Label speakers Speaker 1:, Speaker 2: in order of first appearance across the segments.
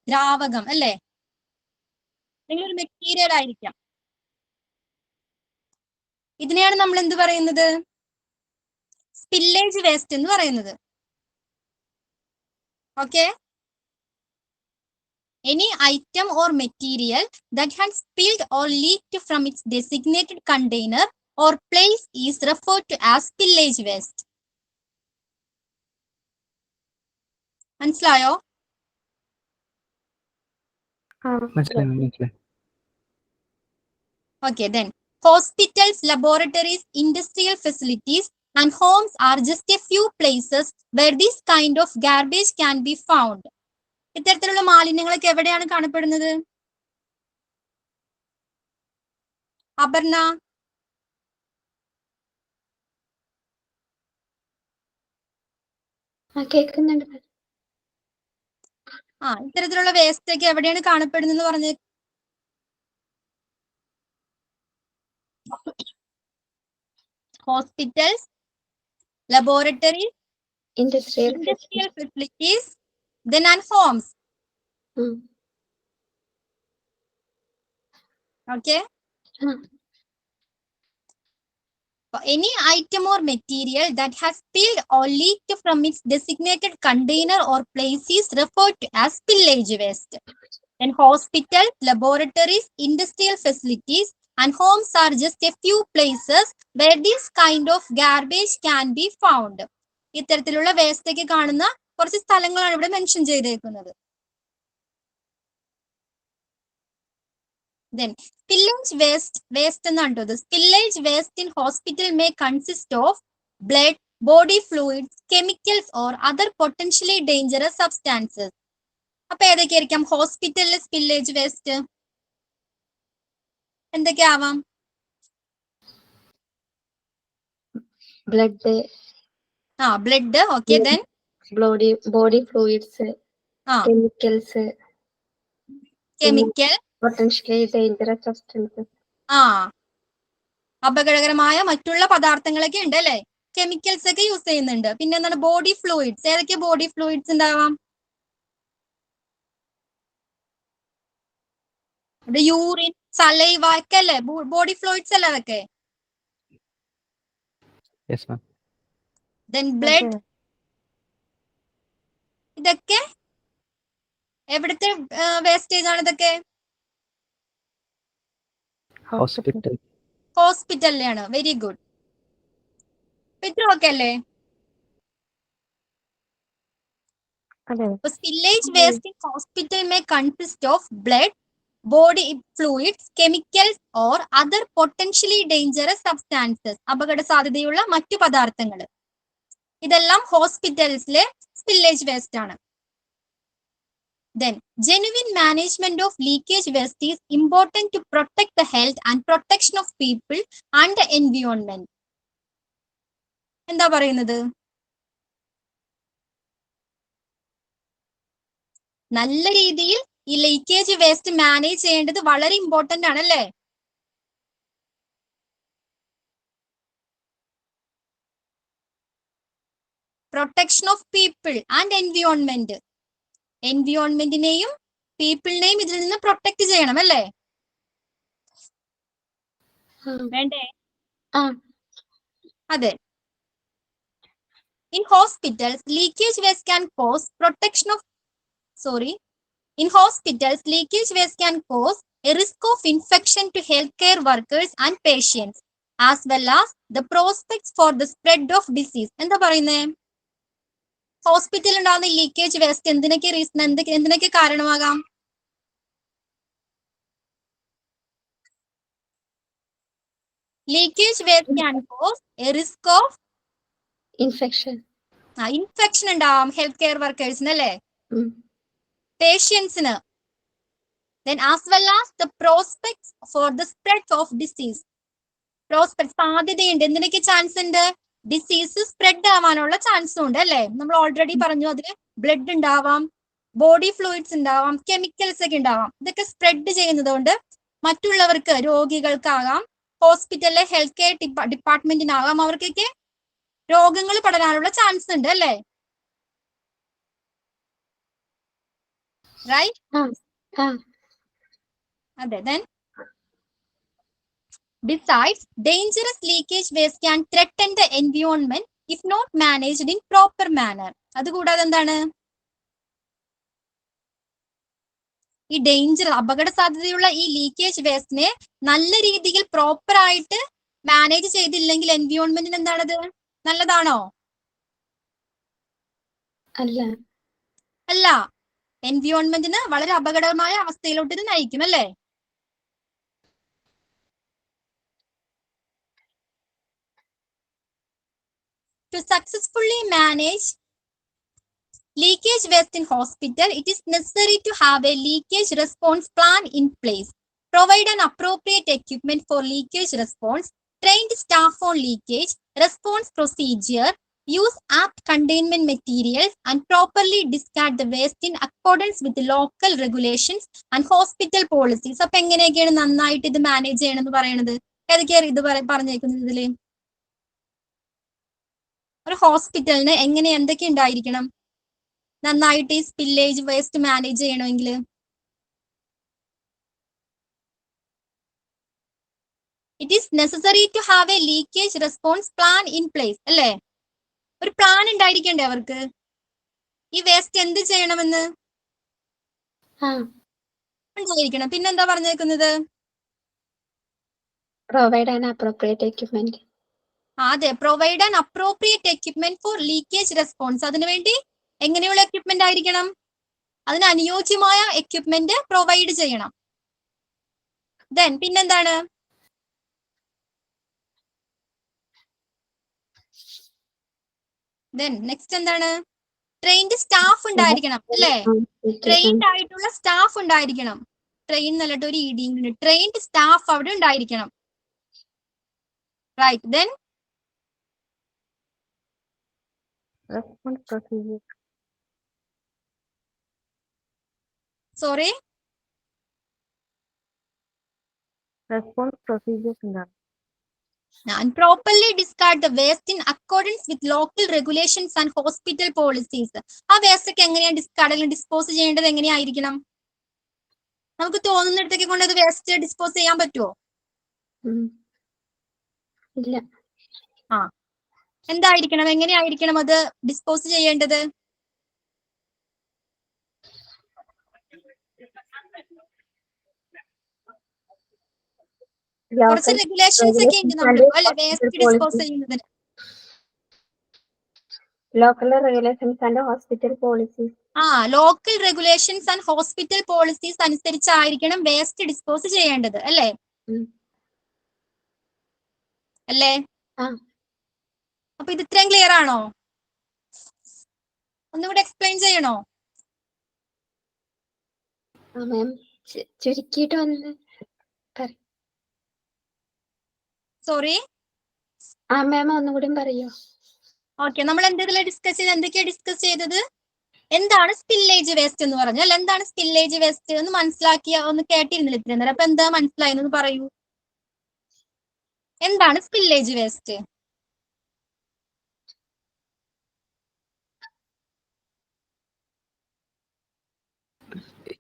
Speaker 1: ദ്രാവകം അല്ലേ, അല്ലെങ്കിൽ ഒരു മെറ്റീരിയൽ ആയിരിക്കാം. ഇതിനെയാണ് നമ്മൾ എന്ത് പറയുന്നത്? സ്പില്ലേജ് വേസ്റ്റ് എന്ന് പറയുന്നത്. Okay, any item or material that has spilled or leaked from its designated container or place is referred to as spillage waste. മനസ്സിലായോ? Okay, then hospitals, laboratories, industrial facilities and homes are just a few places where this kind of garbage can be found. ഇത്തരത്തിലുള്ള മാലിന്യങ്ങളൊക്കെ എവിടെയാണ് കാണപ്പെടുന്നത്? അപർണ, ഇത്തരത്തിലുള്ള waste ഒക്കെ എവിടെയാണ് കാണപ്പെടുന്നത് പറഞ്ഞ്? Hospitals, laboratories, industrial facilities, then and homes. Okay. Any item or material that has spilled or leaked from its designated container or place is referred to as spillage waste. And hospitals, laboratories, industrial facilities and homes are just a few places where this kind of garbage can be found. ഇത്തരത്തിലുള്ള waste ഒക്കെ കാണുന്ന കുറച്ച് സ്ഥലങ്ങളാണ് ഇവിടെ mention ചെയ്തേക്കുന്നത്. Then spillage waste എന്നാണ് കേട്ടോ. Spillage waste in hospital may consist of blood, body fluids, chemicals or other potentially dangerous substances. അപ്പൊ ഏതൊക്കെയായിരിക്കാം ഹോസ്പിറ്റലിലെ സ്പില്ലേജ് വേസ്റ്റ്? എന്തൊക്കെയാവാം?
Speaker 2: Blood,
Speaker 1: blood. Okay, then
Speaker 2: body fluids,
Speaker 1: chemical,
Speaker 2: potentially dangerous substances.
Speaker 1: അപകടകരമായ മറ്റുള്ള പദാർത്ഥങ്ങളൊക്കെ ഉണ്ട് അല്ലെ, കെമിക്കൽസ് ഒക്കെ യൂസ് ചെയ്യുന്നുണ്ട്. പിന്നെ എന്താണ് ബോഡി ഫ്ലൂയിഡ്സ്? ഏതൊക്കെ ബോഡി ഫ്ലൂയിഡ്സ് ഉണ്ടാവാം? യൂറിൻ, സലൈവ ഒക്കെ അല്ലേ ബോഡി ഫ്ലൂയിഡ്സ് അല്ലേ അതൊക്കെ? Then blood. ഇതൊക്കെ എവിടുത്തെ വേസ്റ്റേജ് ആണ്? ഇതൊക്കെ ഹോസ്പിറ്റലിലാണ്. Very good. ഇത്രയൊക്കെ അല്ലേ? Spillage waste in hospital may consist of blood, body fluids, chemicals or other potentially dangerous substances. അപകട സാധ്യതയുള്ള മറ്റു പദാർത്ഥങ്ങൾ. ഇതെല്ലാം ഹോസ്പിറ്റൽസിലെ സ്പില്ലേജ് വേസ്റ്റ് ആണ്. Then genuine management of leakage waste is important to protect the health and protection of people and the environment. എന്താ പറയുന്നത്? നല്ല രീതിയിൽ ഈ ലീക്കേജ് വേസ്റ്റ് മാനേജ് ചെയ്യേണ്ടത് വളരെ ഇമ്പോർട്ടന്റ് ആണല്ലേ? Protection of people and environment. എൻവിയോൺമെന്റിനെയും പീപ്പിളിനെയും ഇതിൽ നിന്ന് പ്രൊട്ടക്ട് ചെയ്യണം അല്ലേ? വേണ്ടേ? അതെ. In hospitals, leakage waste can cause a risk of infection to healthcare workers and patients, as well as the prospects for the spread of disease. എന്താ പറയുന്നേ? ഹോസ്പിറ്റലിൽ ഉണ്ടാകുന്ന ലീക്കേജ് വേസ്റ്റ് എന്തിനൊക്കെ കാരണമാകാം? Leakage waste can cause a risk of
Speaker 2: infection
Speaker 1: ഉണ്ടാവാം health care വർക്കേഴ്സിന് അല്ലേ, പേഷ്യൻസിന്. Then as well as the prospects for the spread of disease. സാധ്യതയുണ്ട്. എന്തിനൊക്കെ ചാൻസ് ഉണ്ട്? ഡിസീസ് സ്പ്രെഡ് ആവാനുള്ള ചാൻസും ഉണ്ട് അല്ലേ? നമ്മൾ ഓൾറെഡി പറഞ്ഞു അതിന് ബ്ലഡ് ഉണ്ടാവാം, ബോഡി ഫ്ലൂയിഡ്സ് ഉണ്ടാവാം, കെമിക്കൽസ് ഒക്കെ ഉണ്ടാവാം. ഇതൊക്കെ സ്പ്രെഡ് ചെയ്യുന്നത് കൊണ്ട് മറ്റുള്ളവർക്ക്, രോഗികൾക്കാകാം, ഹോസ്പിറ്റലിലെ ഹെൽത്ത് കെയർ ഡിപ്പാർട്ട്മെന്റിനാകാം, അവർക്കൊക്കെ രോഗങ്ങൾ പടരാനുള്ള ചാൻസ് ഉണ്ട് അല്ലേ? Right?
Speaker 2: Ah.
Speaker 1: അതെ. Then besides, dangerous leakage waste can threaten the environment if not managed in proper manner. അതുകൂടാതെ എന്താണ്, ഈ അപകട സാധ്യതയുള്ള ഈ ലീക്കേജ് വേസ്റ്റിനെ നല്ല രീതിയിൽ പ്രോപ്പർ ആയിട്ട് മാനേജ് ചെയ്തില്ലെങ്കിൽ എൻവിയോൺമെന്റിന് എന്താണത്, നല്ലതാണോ? അല്ല, എൻവിയോൺമെന്റിന് വളരെ അപകടകരമായ അവസ്ഥയിലോട്ട് ഇത് നയിക്കും അല്ലേ? To successfully manage leakage waste in hospital, it is necessary to have a leakage response plan in place. Provide an appropriate equipment for leakage response, trained staff on leakage response procedure, use apt containment materials, and properly discard the waste in accordance with the local regulations and hospital policies. അപ്പൊ എങ്ങനെയൊക്കെയാണ് നന്നായിട്ട് ഇത് manage ചെയ്യണമെന്ന് പറയുന്നത്? ഏതൊക്കെയാണ് ഇത് പറഞ്ഞേക്കുന്നത് ഇതില്? ഒരു ഹോസ്പിറ്റലിന് എന്തൊക്കെ ഉണ്ടായിരിക്കണം നന്നായിട്ട് ഈ സ്പില്ലേജ് വേസ്റ്റ് മാനേജ് ചെയ്യണമെങ്കിൽ? It is necessary to have a leakage response plan in place അല്ലേ? ഒരു പ്ലാൻ ഉണ്ടായിരിക്കണ്ടേ അവർക്ക്, ഈ വേസ്റ്റ് എന്ത് ചെയ്യണമെന്ന് ഉണ്ടായിരിക്കണം. പിന്നെന്താ പറഞ്ഞേക്കുന്നത്?
Speaker 2: Provide an appropriate equipment.
Speaker 1: അതെ, provide an appropriate equipment for leakage response. അതിനുവേണ്ടി എങ്ങനെയുള്ള എക്യുപ്മെന്റ് ആയിരിക്കണം? അതിന് അനുയോജ്യമായ എക്യുപ്മെന്റ് പ്രൊവൈഡ് ചെയ്യണം. ദെൻ പിന്നെന്താണ്? ദെൻ നെക്സ്റ്റ് എന്താണ്? ട്രെയിൻഡ് സ്റ്റാഫ് ഉണ്ടായിരിക്കണം അല്ലേ? ട്രെയിൻഡ് ആയിട്ടുള്ള സ്റ്റാഫ് ഉണ്ടായിരിക്കണം. ട്രെയിൻ എന്നിട്ട് ഒരു ഇഡിയുണ്ട്. ട്രെയിൻഡ് സ്റ്റാഫ് അവിടെ ഉണ്ടായിരിക്കണം. Right. Then
Speaker 2: response procedure.
Speaker 1: Sorry,
Speaker 2: response procedures എന്താണ്?
Speaker 1: and properly discard the waste in accordance with local regulations and hospital policies. ആ വേസ്റ്റ് ഒക്കെ എങ്ങനെയാണ് ഡിസ്പോസ് ചെയ്യേണ്ടത്? എങ്ങനെയായിരിക്കണം? നമുക്ക് തോന്നുന്നിടത്തേക്ക് കൊണ്ട് അത് വേസ്റ്റ് ഡിസ്പോസ് ചെയ്യാൻ പറ്റുമോ?
Speaker 2: ഇല്ല.
Speaker 1: എന്തായിരിക്കണം, എങ്ങനെയായിരിക്കണം അത് ഡിസ്പോസ് ചെയ്യേണ്ടത്? കുറച്ച് റെഗുലേഷൻസ് ഒക്കെ ഉണ്ട് നമുക്ക് അല്ലെ വേസ്റ്റ് ഡിസ്പോസ് ചെയ്യുന്നതിന്.
Speaker 2: Local regulations and hospital policies.
Speaker 1: Local regulations and hospital policies അനുസരിച്ചായിരിക്കണം വേസ്റ്റ് ഡിസ്പോസ് ചെയ്യേണ്ടത് അല്ലേ? അല്ലേ? അപ്പൊ ഇത് ഇത്രയും ക്ലിയർ ആണോ? ഒന്നുകൂടെ എക്സ്പ്ലെയിൻ ചെയ്യണോ?
Speaker 2: ചുരുക്കിയിട്ട് ഒന്ന്.
Speaker 1: സോറി
Speaker 2: മാം ഒന്നുകൂടി പറയോ?
Speaker 1: ഓക്കെ, നമ്മൾ എന്തെങ്കിലും എന്തൊക്കെയാ ഡിസ്കസ് ചെയ്തത്? എന്താണ് സ്പില്ലേജ് വേസ്റ്റ് എന്ന് പറഞ്ഞാൽ? എന്താണ് സ്പില്ലേജ് വേസ്റ്റ് എന്ന് മനസ്സിലാക്കിയ ഒന്ന് കേട്ടിരുന്നില്ല ഇത്രയും നേരം. അപ്പൊ എന്താ മനസ്സിലായെന്ന് പറയൂ. എന്താണ് സ്പില്ലേജ് വേസ്റ്റ്?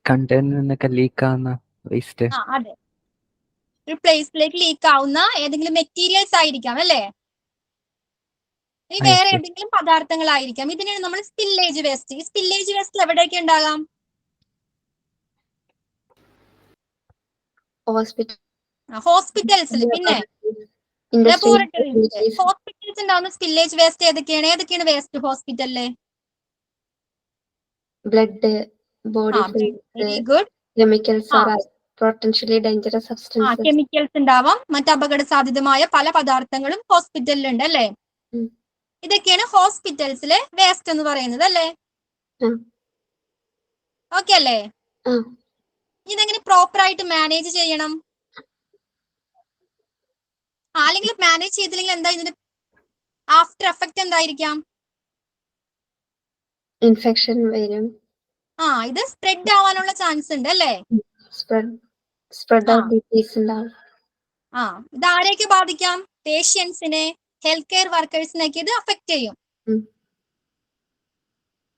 Speaker 3: കണ്ടെയ്നറിൽ നിന്നൊക്കെ ലീക്ക് ആവുന്ന വേസ്റ്റ്.
Speaker 1: അതെ, ഒരു പ്ലേസിലേക്ക് ലീക്ക് ആവുന്ന ഏതെങ്കിലും മെറ്റീരിയൽസ് ആയിരിക്കാം അല്ലേ? വേറെ ഏതെങ്കിലും പദാർത്ഥങ്ങളായിരിക്കാം. ഇതിനാണ് നമ്മൾ സ്പില്ലേജ് വേസ്റ്റ്. ഈ സ്പില്ലേജ് വേസ്റ്റ് എവിടെയൊക്കെ ഉണ്ടാകാം? ഹോസ്പിറ്റൽസിൽ, പിന്നെ ലബോറട്ടറീസ്. ഹോസ്പിറ്റൽസ് ഉണ്ടാവുന്ന സ്പില്ലേജ് വേസ്റ്റ് ഏതൊക്കെയാണ്? ഏതൊക്കെയാണ് വേസ്റ്റ് ഹോസ്പിറ്റലിലെ?
Speaker 2: Blood, body
Speaker 1: very good.
Speaker 2: Chemicals are potentially dangerous substances.
Speaker 1: Chemicals ഉണ്ടാവാം, മറ്റ് അപകട സാധ്യതമായ പല പദാർത്ഥങ്ങളും ഹോസ്പിറ്റലിലുണ്ട് അല്ലേ? ഇതൊക്കെയാണ് ഹോസ്പിറ്റൽസിലെ വേസ്റ്റ് എന്ന് പറയുന്നത് അല്ലേ? ഓക്കെ അല്ലേ? ഇതെങ്ങനെ പ്രോപ്പർ ആയിട്ട് മാനേജ് ചെയ്യണം? അല്ലെങ്കിൽ മാനേജ് ചെയ്തില്ലെങ്കിൽ എന്താ ഇതിന്റെ ആഫ്റ്റർ എഫക്റ്റ് എന്തായിരിക്കാം?
Speaker 2: ഇൻഫെക്ഷൻ വരും.
Speaker 1: ഇത് സ്പ്രെഡ് ആവാനുള്ള ചാൻസ് ഉണ്ട് അല്ലേ?
Speaker 2: സ്പ്രെഡ് ഓഫ് ഡിസീസ് ഉണ്ടാവും.
Speaker 1: ഇത് ആരെയൊക്കെ ബാധിക്കാം? പേഷ്യൻസിനെ, ഹെൽത്ത് കെയർ വർക്കേഴ്സിനൊക്കെ ഇത് അഫക്റ്റ് ചെയ്യും.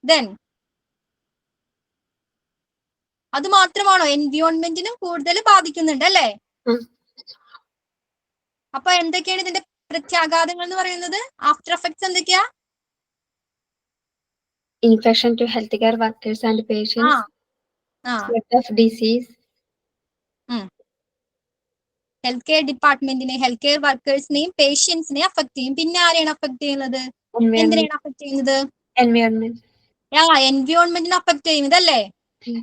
Speaker 1: Then അത് മാത്രമാണോ? എൻവിയോൺമെന്റിനും കൂടുതൽ ബാധിക്കുന്നുണ്ട് അല്ലേ?
Speaker 2: ഉം.
Speaker 1: അപ്പൊ എന്തൊക്കെയാണ് ഇതിന്റെ പ്രത്യാഘാതങ്ങൾ എന്ന് പറയുന്നത്? ആഫ്റ്റർ എഫക്ട്സ് എന്തൊക്കെയാ?
Speaker 2: Infection to healthcare workers and patients, spread of disease,
Speaker 1: health care ഡിപ്പാർട്ട്മെന്റിനെ, ഹെൽത്ത് കെയർ വർക്കേഴ്സിനെയും പേഷ്യൻസിനെ അഫക്ട് ചെയ്യും. പിന്നെ ആരെയാണ് അഫക്ട് ചെയ്യുന്നത്? എന്തിനാണ് അഫക്ട് ചെയ്യുന്നത്?
Speaker 2: environment.
Speaker 1: എൻവിയോൺമെന്റിനെ അഫക്ട് ചെയ്യുന്നത് അല്ലേ?
Speaker 2: ഉം.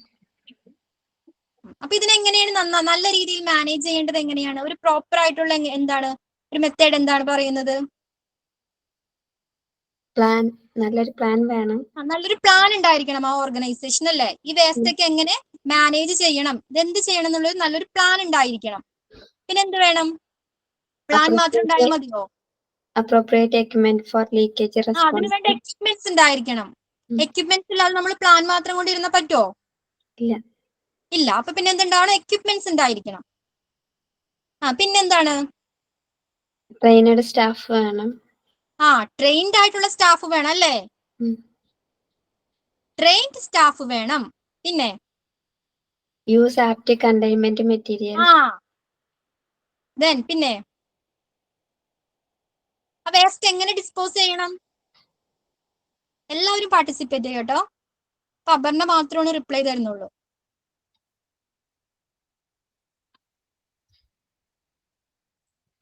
Speaker 1: അപ്പൊ ഇതിനെങ്ങനെയാണ് നല്ല രീതിയിൽ മാനേജ് ചെയ്യേണ്ടത്? എങ്ങനെയാണ് ഒരു പ്രോപ്പർ ആയിട്ടുള്ള എന്താണ് ഒരു മെത്തേഡ് എന്താണ് പറയുന്നത്?
Speaker 2: പ്ലാൻ, നല്ലൊരു പ്ലാൻ വേണം.
Speaker 1: നല്ലൊരു പ്ലാൻ ഉണ്ടായിരിക്കണം ആ ഓർഗനൈസേഷൻ അല്ലേ? ഈ വേസ്റ്റ് ഒക്കെ എങ്ങനെ മാനേജ് ചെയ്യണം, ഇതെന്ത് ചെയ്യണം എന്നുള്ളത് നല്ലൊരു പ്ലാൻ ഉണ്ടായിരിക്കണം. പിന്നെ എന്ത് വേണം? പ്ലാൻ മാത്രം ഉണ്ടായാൽ മതിയോ?
Speaker 2: Appropriate equipment for leakage response.
Speaker 1: അതിന് വേണ്ട എക്യുപ്മെന്റ്സ് ഉണ്ടായിരിക്കണം. എക്യുപ്മെന്റ്സ് ഇല്ലാതെ നമ്മൾ പ്ലാൻ മാത്രം കൊണ്ടിരുന്ന പറ്റുമോ? ഇല്ല. അപ്പൊ പിന്നെ എന്തുണ്ടാവണം? എക്യുപ്മെന്റ്സ് ഉണ്ടായിരിക്കണം. പിന്നെന്താണ്?
Speaker 2: ട്രെയിനഡ് സ്റ്റാഫ് വേണം.
Speaker 1: ട്രെയിൻഡ് ആയിട്ടുള്ള സ്റ്റാഫ് വേണം അല്ലേ? ട്രെയിൻഡ് സ്റ്റാഫ് വേണം. പിന്നെ
Speaker 2: യൂസ് ആപ്റ്റ് കണ്ടെയ്ൻമെന്റ് മെറ്റീരിയൽ.
Speaker 1: പിന്നെ വേസ്റ്റ് എങ്ങനെ ഡിസ്പോസ് ചെയ്യണം? എല്ലാവരും പാർട്ടിസിപ്പേറ്റ് ചെയ്യട്ടോ. അപ്പൊ അപർണ മാത്രമാണ് റിപ്ലൈ തരുന്നുള്ളൂ.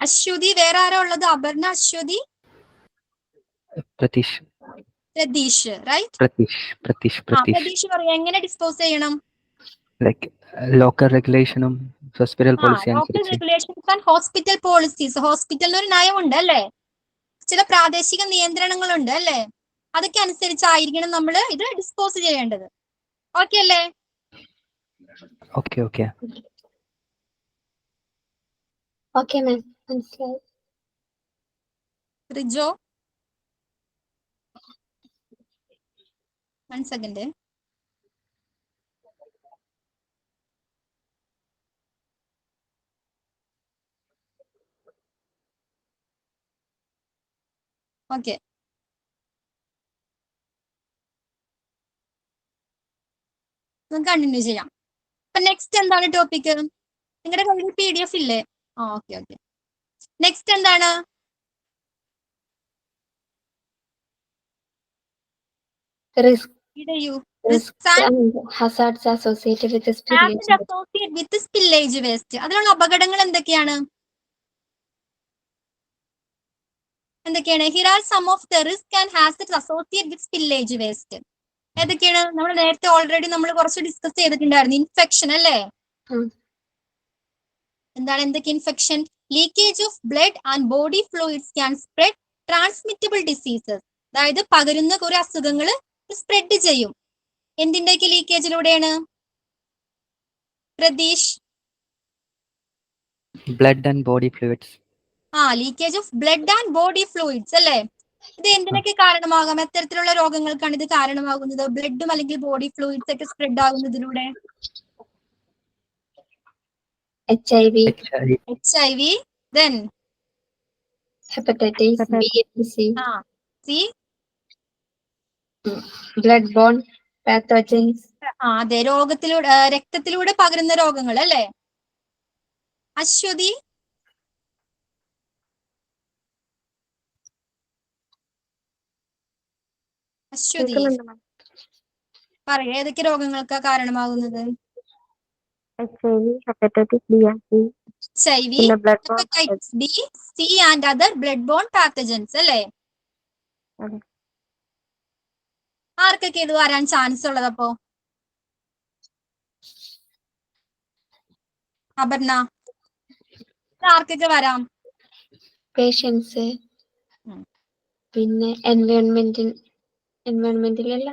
Speaker 1: അശ്വതി, വേറെ ആരാ ഉള്ളത്? അപർണ, അശ്വതി,
Speaker 3: പ്രതീഷ്,
Speaker 1: റൈറ്റ്? പ്രതീഷ് പറയാം എങ്ങനെ ഡിസ്പോസ് ചെയ്യണം?
Speaker 3: ലോക്കൽ റെഗുലേഷനും ഹോസ്പിറ്റൽ പോളിസി അനുസരിച്ച്.
Speaker 1: Regulations and hospital policies. ഹോസ്പിറ്റലിന് ഒരു നയമുണ്ട് അല്ലേ? ചില പ്രാദേശിക നിയന്ത്രണങ്ങളുണ്ട് അല്ലേ? അതൊക്കെ അനുസരിച്ചായിരിക്കണം നമ്മൾ ഇത് ഡിസ്പോസ് ചെയ്യേണ്ടത്. ഓക്കെ അല്ലേ?
Speaker 3: ഓക്കെ
Speaker 2: മാം, മനസ്സിലായി.
Speaker 1: റിജോ, 1 സെക്കൻഡ്. ഓക്കെ, നമുക്ക് കണ്ടിന്യൂ ചെയ്യാം. അപ്പൊ നെക്സ്റ്റ് എന്താണ് ടോപ്പിക്? നിങ്ങളുടെ കയ്യിൽ PDF ഇല്ലേ? ഓക്കെ. നെക്സ്റ്റ് എന്താണ്?
Speaker 2: Hazards associated with
Speaker 1: spillage waste. അതിലുള്ള അപകടങ്ങൾ എന്തൊക്കെയാണ്? Here are some of the risks and hazards associated with spillage waste. ഏതൊക്കെയാണ്? നമ്മൾ നേരത്തെ ഓൾറെഡി നമ്മൾ കുറച്ച് ഡിസ്കസ് ചെയ്തിട്ടുണ്ടായിരുന്നു. ഇൻഫെക്ഷൻ അല്ലേ? എന്താണ് എന്തൊക്കെ infection? Leakage of blood and body fluids can spread transmittable diseases. അതായത് പകരുന്ന കുറെ അസുഖങ്ങൾ സ്പ്രെഡ് ചെയ്യും. എന്തിന്റെയൊക്കെ ലീക്കേജിലൂടെയാണ്? Pratheesh,
Speaker 3: blood and body fluids.
Speaker 1: Leakage of blood and body fluids അല്ലേ? ഇത് എന്തിനൊക്കെ കാരണമാകാം? എത്തരത്തിലുള്ള രോഗങ്ങൾക്കാണ് ഇത് കാരണമാകുന്നത്? ബ്ലഡും അല്ലെങ്കിൽ ബോഡി ഫ്ലൂയിഡ്സ് ഒക്കെ spread ആകുന്നതിലൂടെ
Speaker 2: HIV,
Speaker 1: then
Speaker 2: hepatitis B and C.
Speaker 1: C,
Speaker 2: blood-borne pathogens.
Speaker 1: അതെ, രക്തത്തിലൂടെ പകരുന്ന രോഗങ്ങൾ അല്ലേ? അശ്വതി, പറയാ ഏതൊക്കെ രോഗങ്ങൾക്ക് കാരണമാകുന്നത്?
Speaker 2: HIV, hepatitis B and C.
Speaker 1: HIV, hepatitis B, C and other blood-borne pathogens അല്ലേ? ആർക്കൊക്കെ ഇത് വരാൻ ചാൻസ് ഉള്ളത്? അപ്പോ അപർണ, ആർക്കൊക്കെ വരാം?
Speaker 2: പേഷ്യൻസ്, പിന്നെ എൻവയോൺമെന്റിലല്ല.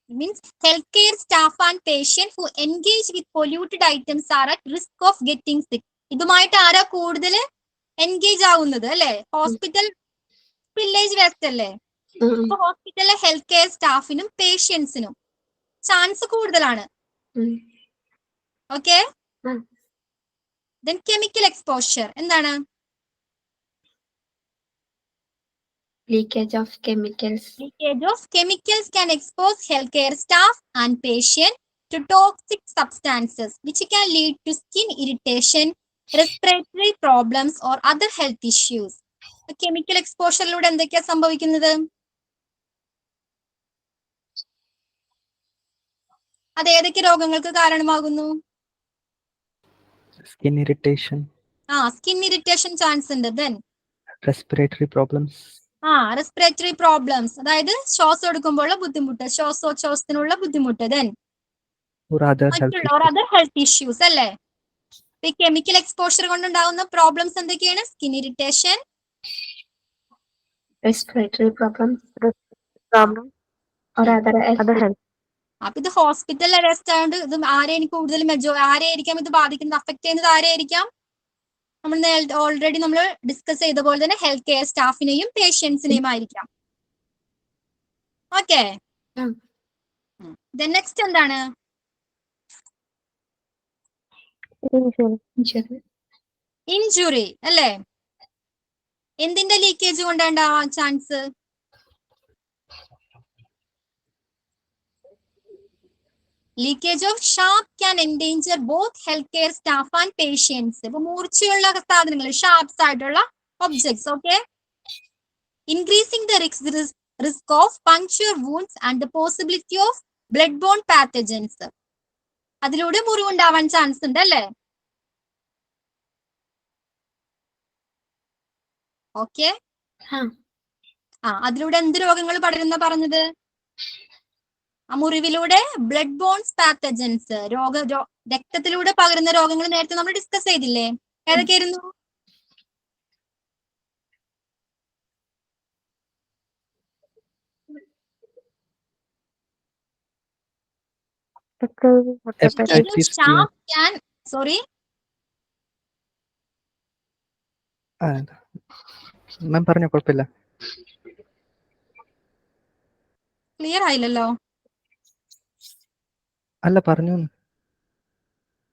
Speaker 1: Means healthcare staff and patient who engage with polluted items are at risk of getting sick. ഇതുമായിട്ട് ആരാ കൂടുതൽ എൻഗേജ് ആവുന്നത് അല്ലേ? ഹോസ്പിറ്റൽ സ്പില്ലേജ് വേസ്റ്റ് അല്ലേ? അപ്പൊ ഹോസ്പിറ്റലിലെ ഹെൽത്ത് കെയർ സ്റ്റാഫിനും പേഷ്യൻസിനും ചാൻസ് കൂടുതലാണ്. ഓക്കെ. Then chemical exposure എന്താണ്?
Speaker 2: Leakage of chemicals.
Speaker 1: Leakage of chemicals can expose healthcare staff and patient to toxic substances which can lead to skin irritation, respiratory problems or other health issues. Chemical എക്സ്പോഷറിലൂടെ എന്തൊക്കെയാ സംഭവിക്കുന്നത്? അത് ഏതൊക്കെ രോഗങ്ങൾക്ക് കാരണമാകുന്നു?
Speaker 3: Skin irritation.
Speaker 1: Skin irritation chance ഉണ്ട്. Then
Speaker 3: Respiratory problems.
Speaker 1: Respiratory problems, അതായത് ശ്വാസം എടുക്കുമ്പോഴുള്ള ബുദ്ധിമുട്ട്, ശ്വാസോച്ഛ്വാസത്തിനുള്ള ബുദ്ധിമുട്ട്. ദെൻ
Speaker 3: Or other health
Speaker 1: മറ്റുള്ള അതർ ഹെൽത്ത് ഇഷ്യൂസ് അല്ലേ? ഈ കെമിക്കൽ എക്സ്പോഷർ കൊണ്ടുണ്ടാകുന്ന പ്രോബ്ലംസ് എന്തൊക്കെയാണ്? Skin irritation,
Speaker 2: respiratory problems, or other health.
Speaker 1: അപ്പൊ ഇത് ഹോസ്പിറ്റൽ അറസ്റ്റ് ആയതുകൊണ്ട് ഇത് ആരെയും കൂടുതൽ ആരെയായിരിക്കാം ഇത് ബാധിക്കുന്നത്, അഫക്ട് ചെയ്യുന്നത് ആരെയായിരിക്കാം? നമ്മൾ ഓൾറെഡി നമ്മൾ ഡിസ്കസ് ചെയ്ത പോലെ തന്നെ ഹെൽത്ത് കെയർ സ്റ്റാഫിനെയും പേഷ്യൻസിനെയും ആയിരിക്കാം. ഓക്കെ, നെക്സ്റ്റ് എന്താണ്? ഇഞ്ചുറി അല്ലേ? എന്തിന്റെ ലീക്കേജ് കൊണ്ടുണ്ടാവാൻ chance? Leakage of sharp can endanger both health care staff and patients. ഇപ്പൊ മൂർച്ചയുള്ള സാധനങ്ങൾ, ഷാർപ്സ് ആയിട്ടുള്ള objects. Okay, increasing the risk of puncture wounds and the possibility of blood borne pathogens. അതിലൂടെ മുറിവുണ്ടാവാൻ ചാൻസ് ഉണ്ട് അല്ലേ? ഓക്കെ, അതിലൂടെ എന്ത് രോഗങ്ങൾ പടരുന്ന പറഞ്ഞത്? ആ മുറിവിലൂടെ ബ്ലഡ് ബോൺസ് പാത്തജൻസ്, രക്തത്തിലൂടെ പകരുന്ന രോഗങ്ങൾ നേരത്തെ നമ്മൾ ഡിസ്കസ് ചെയ്തില്ലേ? ഏതൊക്കെയായിരുന്നു?
Speaker 3: മാം പറഞ്ഞോ, കുഴപ്പമില്ല.
Speaker 1: ക്ലിയർ ആയില്ലല്ലോ.
Speaker 3: അല്ല, പറഞ്ഞു.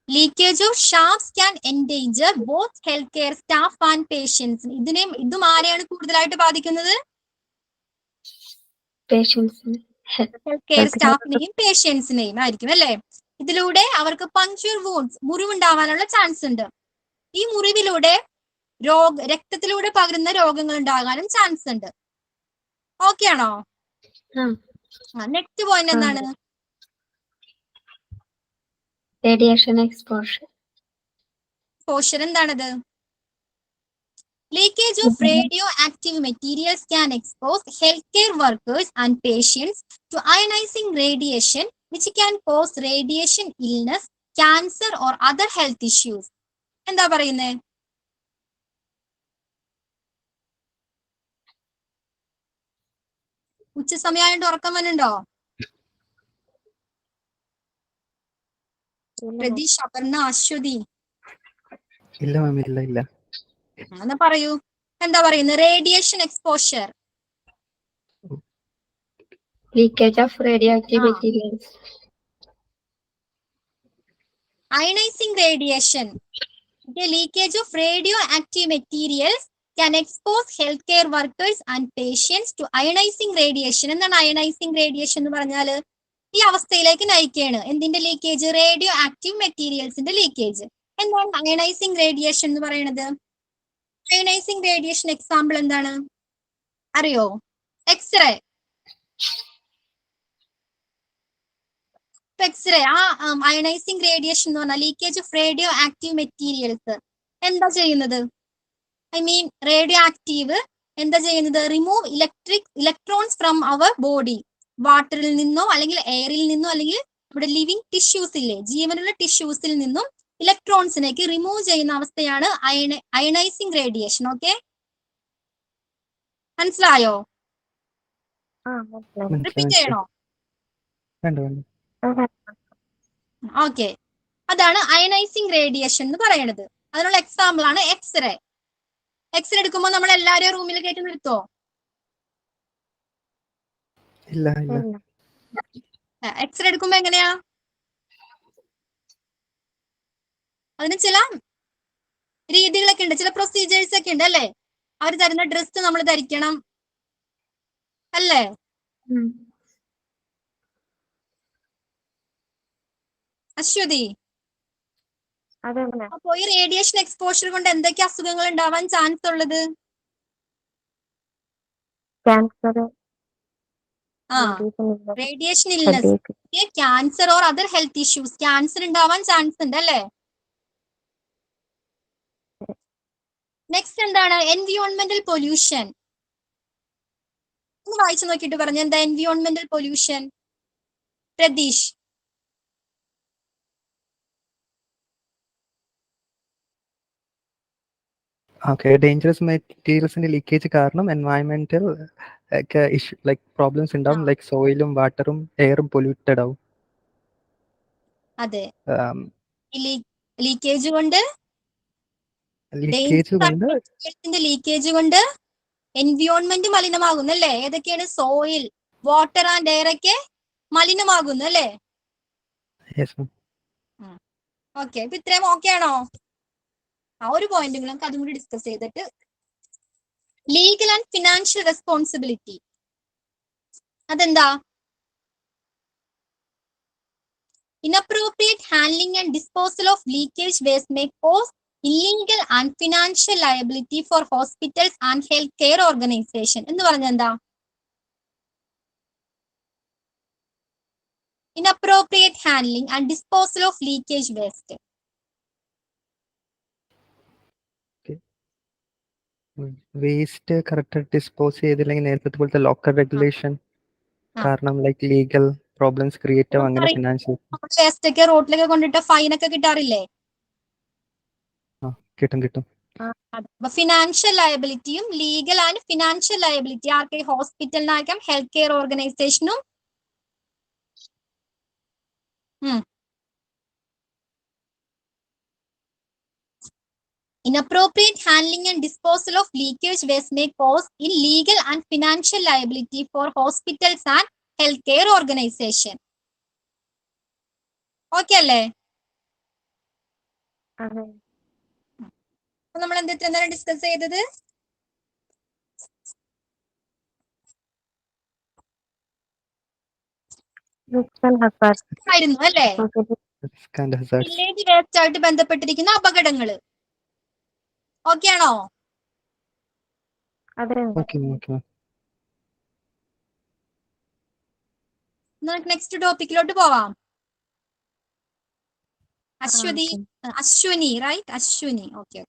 Speaker 1: Leakage of shafts can endanger both health care staff and patients. ഇതും ആരെയാണ് കൂടുതലായിട്ട് ബാധിക്കുന്നത്? ഹെൽത്ത് കെയർ സ്റ്റാഫിനെയും പേഷ്യൻസിനെയും ആയിരിക്കും അല്ലെ? ഇതിലൂടെ അവർക്ക് പങ്ക്ചർ വൂണ്ട്സ്, മുറിവുണ്ടാവാനുള്ള ചാൻസ് ഉണ്ട്. ഈ മുറിവിലൂടെ രക്തത്തിലൂടെ പകരുന്ന രോഗങ്ങൾ ഉണ്ടാകാനും ചാൻസ് ഉണ്ട്. ഓക്കെ ആണോ? നെക്സ്റ്റ് പോയിന്റ് എന്താണ്?
Speaker 2: റേഡിയേഷൻ എക്സ്പോഷർ
Speaker 1: എന്താണത്? Leakage of radio active materials can expose health care workers and patients to ionising radiation which can cause radiation illness, cancer or other health issues. എന്താ പറയുന്നേ? ഉച്ച സമയമായിട്ട് ഉറക്കം വന്നുണ്ടോ? പ്രതീഷ്, അപർണ, അശ്വതി?
Speaker 3: ഇല്ല മാം, ഇല്ല.
Speaker 1: എന്നാ പറയൂ, എന്താ പറയുന്നത്? Radiation exposure,
Speaker 2: leakage of radio active materials,
Speaker 1: ionising radiation. Leakage of radio active materials can expose healthcare workers and patients to ionizing radiation. എന്താണ് അയണൈസിംഗ് റേഡിയേഷൻ എന്ന് പറഞ്ഞാൽ? ഈ അവസ്ഥയിലേക്ക് നയിക്കുകയാണ്. എന്തിന്റെ ലീക്കേജ്? റേഡിയോ ആക്റ്റീവ് മെറ്റീരിയൽസിന്റെ ലീക്കേജ്. എന്താണ് അയണൈസിംഗ് റേഡിയേഷൻ എന്ന് പറയുന്നത്? അയണൈസിംഗ് റേഡിയേഷൻ എക്സാമ്പിൾ എന്താണ് അറിയോ? എക്സ്റേ. എക്സ്റേ അയണൈസിംഗ് റേഡിയേഷൻ എന്ന് പറഞ്ഞാൽ leakage of radio active materials എന്താ ചെയ്യുന്നത്? റേഡിയോ ആക്റ്റീവ് എന്താ ചെയ്യുന്നത്? Remove electrons from our body. വാട്ടറിൽ നിന്നോ അല്ലെങ്കിൽ എയറിൽ നിന്നോ അല്ലെങ്കിൽ നമ്മുടെ ലിവിങ് ടിഷ്യൂസ് ഇല്ലേ, ജീവനുള്ള ടിഷ്യൂസിൽ നിന്നും ഇലക്ട്രോൺസിനേക്ക് റിമൂവ് ചെയ്യുന്ന അവസ്ഥയാണ് അയണൈസിംഗ് റേഡിയേഷൻ. ഓക്കെ, മനസ്സിലായോ? റിപ്പീറ്റ് ചെയ്യണോ? ഓക്കെ, അതാണ് അയണൈസിംഗ് റേഡിയേഷൻ എന്ന് പറയുന്നത്. അതിനുള്ള എക്സാമ്പിൾ ആണ് എക്സ്റേ. എക്സ്റേ എടുക്കുമ്പോൾ നമ്മൾ എല്ലാരെയും റൂമിൽ കയറ്റി നിർത്തോ?
Speaker 3: ഇല്ല.
Speaker 1: എക്സ്റേ എടുക്കുമ്പോ എങ്ങനെയാ? അതിന് ചില രീതികളൊക്കെ ഉണ്ട്, ചില പ്രൊസീജിയേഴ്സ് ഒക്കെ ഉണ്ട് അല്ലേ? അവർ തരുന്ന ഡ്രസ് നമ്മൾ ധരിക്കണം അല്ലേ? അശ്വതി,
Speaker 2: അതെ
Speaker 1: അപ്പൊ ഈ റേഡിയേഷൻ എക്സ്പോഷർ കൊണ്ട് എന്തൊക്കെ അസുഖങ്ങൾ ഉണ്ടാവാൻ ചാൻസ് ഉള്ളത്?
Speaker 2: Cancer,
Speaker 1: ah, radiation illness, cancer or other health issues, cancer ഉണ്ടാവാൻ ചാൻസ് ഉണ്ട് അല്ലേ? നെക്സ്റ്റ് എന്താണ്? എൻവിയോൺമെന്റൽ പൊല്യൂഷൻ. ഒന്ന് വായിച്ചു നോക്കിയിട്ട് പറഞ്ഞു എന്താ എൻവിയോൺമെന്റൽ പൊല്യൂഷൻ? പ്രതീഷ്.
Speaker 3: ഓക്കെ, ഡേഞ്ചറസ് മെറ്റീരിയൽസിന്റെ ലീക്കേജ് കാരണം എൻവയൺമെന്റൽ ഇഷ്യൂ ലൈക്ക് പ്രോബ്ലംസ് ഉണ്ടാവും, ലൈക്ക് സോയിലും വാട്ടറും എയറും പൊല്യൂട്ടഡ് ആവും.
Speaker 1: അതെ, ലീക്കേജ് കൊണ്ട് ലീക്കേജ് കൊണ്ട് എൻവിയോൺമെന്റ് മലിനമാകുന്നു അല്ലേ? ഏതൊക്കെയാണ്? സോയിൽ, വാട്ടർ ആൻഡ് എയർ ഒക്കെ മലിനമാകുന്നു അല്ലേ? ഓക്കെ, ഇപ്പൊ ഇത്രയും ഓക്കെ ആണോ? ആ ഒരു പോയിന്റ് നമുക്ക് അതും കൂടി ഡിസ്കസ് ചെയ്തിട്ട് ലീഗൽ ആൻഡ് ഫിനാൻഷ്യൽ റെസ്പോൺസിബിലിറ്റി അതെന്താ? Inappropriate handling and disposal of leakage waste may cause illegal and financial liability for hospitals and healthcare organization. എന്ന് പറഞ്ഞാൽ എന്താ? Inappropriate handling and disposal of leakage waste.
Speaker 3: Waste correct dispose ചെയ്തില്ലെങ്കിൽ നേരത്തെ പോലത്തെ local regulation കാരണം like legal problems create ആവും, അങ്ങനെ financial
Speaker 1: waste ഒക്കെ റോഡിലൊക്കെ കൊണ്ടിട്ട് ഫൈൻ ഒക്കെ കിട്ടാറില്ലേ?
Speaker 3: കിട്ടും.
Speaker 1: ഫിനാൻഷ്യൽ ലയബിലിറ്റിയും ലീഗൽ ആൻഡ് ഫിനാൻഷ്യൽ ലയബിലിറ്റി ആർക്കെ? ഹോസ്പിറ്റലിനായിരിക്കാം, ഹെൽത്ത് കെയർ ഓർഗനൈസേഷനും. Inappropriate handling and disposal of leakage waste may cause illegal and financial liability for hospitals and healthcare organization. Okay അല്ലേ? നമ്മൾ എന്താണ് ഡിസ്കസ് ചെയ്തത്? ആയിരുന്നു അല്ലേ? വില്ലേജ് വേസ്റ്റ് ആയിട്ട് ബന്ധപ്പെട്ടിരിക്കുന്ന അപകടങ്ങള്. ഓക്കെ ആണോ? നമുക്ക് നെക്സ്റ്റ് ടോപ്പിക്കിലോട്ട് പോവാം. അശ്വനി റൈറ്റ്? അശ്വനി. ഓക്കെ,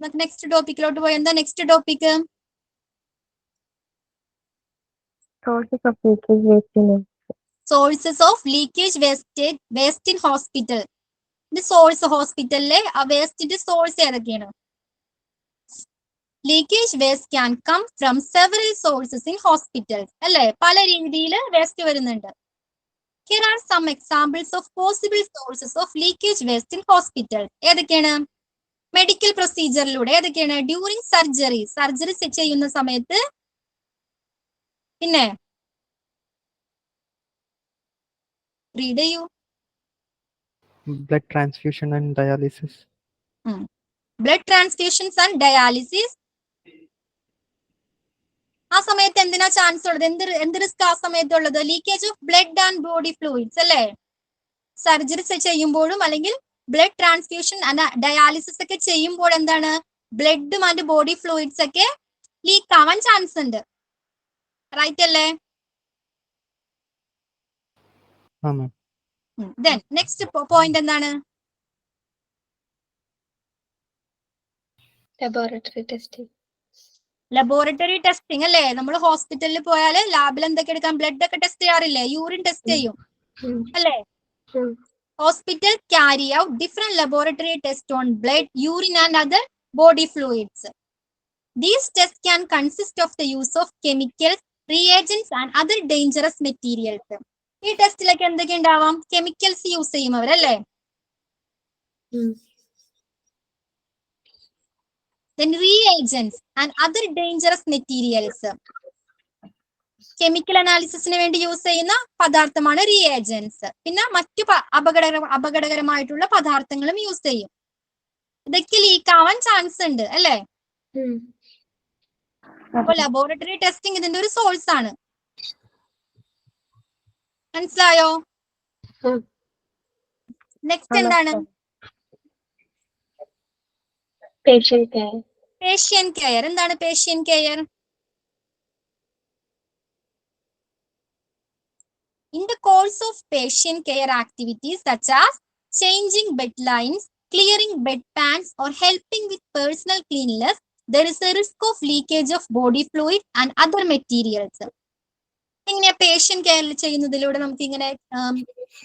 Speaker 1: നമുക്ക് നെക്സ്റ്റ് ടോപ്പിക്കിലോട്ട് പോയി. എന്താ next topic? Sources of leakage waste in hospital. Source, ഹോസ്പിറ്റലിലെ വേസ്റ്റിന്റെ സോഴ്സ് ഏതൊക്കെയാണ്? Leakage waste can come from several sources in hospitals അല്ലെ? പല രീതിയിൽ വേസ്റ്റ് വരുന്നുണ്ട്. Here are some examples of possible sources of leakage waste in hospitals. ഏതൊക്കെയാണ്? Medical പ്രൊസീജിയറിലൂടെ. ഏതൊക്കെയാണ്? ഡ്യൂറിങ് സർജറി ചെയ്യുന്ന സമയത്ത്. പിന്നെ റീഡ് ചെയ്യൂ.
Speaker 3: Blood transfusion and dialysis.
Speaker 1: Blood transfusions and dialysis. ആ സമയത്ത് എന്തിനാ ചാൻസ് ഉള്ളത്? എന്ത് റിസ്ക് ആ സമയത്തുള്ളത്? Leakage of blood and body fluids അല്ലേ? സർജറി ചെയ്യുമ്പോഴും അല്ലെങ്കിൽ ബ്ലഡ് ട്രാൻസ്ഫ്യൂഷൻ ഡയാലിസിസ് ഒക്കെ ചെയ്യുമ്പോൾ എന്താണ്? ബ്ലഡും ആൻഡ് ബോഡി ഫ്ലൂയിഡ്സ് ഒക്കെ ലീക്ക് ആവാൻ ചാൻസ് ഉണ്ട്. റൈറ്റ് അല്ലേ? നെക്സ്റ്റ് പോയിന്റ് എന്താണ്? ലബോറട്ടറി ടെസ്റ്റിംഗ് അല്ലേ? നമ്മൾ ഹോസ്പിറ്റലിൽ പോയാൽ ലാബിൽ എന്തൊക്കെ എടുക്കാം? ബ്ലഡ് ഒക്കെ ടെസ്റ്റ് ചെയ്യാറില്ലേ? യൂറിൻ ടെസ്റ്റ് ചെയ്യും അല്ലേ? Hospital carry out different laboratory tests on blood, urine and other body fluids. These tests can consist of the use of chemicals, reagents and other dangerous materials. ഈ ടെസ്റ്റിലൊക്കെ എന്തൊക്കെ ഉണ്ടാവാം? Chemicals use ചെയ്യും അവരല്ലേ? Then reagents and other dangerous materials. Chemical അനാലിസിസിന് വേണ്ടി use ചെയ്യുന്ന പദാർത്ഥമാണ് reagents. പിന്നെ മറ്റു അപകടകരമായിട്ടുള്ള പദാർത്ഥങ്ങളും യൂസ് ചെയ്യും. ഇതൊക്കെ ലീക്ക് ആവാൻ ചാൻസ് ഉണ്ട് അല്ലേ? അപ്പൊ ലബോറട്ടറി ടെസ്റ്റിംഗ് ഇതിന്റെ ഒരു സോഴ്സ് ആണ്. മനസ്സിലായോ?
Speaker 2: ഉം.
Speaker 1: നെക്സ്റ്റ് എന്താണ്?
Speaker 2: patient care.
Speaker 1: Patient care. എന്താണ് patient care? In the course of patient care activities such as changing bed lines, clearing bedpans, or helping with personal cleanliness, there is a risk of leakage of body fluid and other materials. എങ്ങനെയാ patient കെയറിൽ ചെയ്യുന്നതിലൂടെ നമുക്ക് ഇങ്ങനെ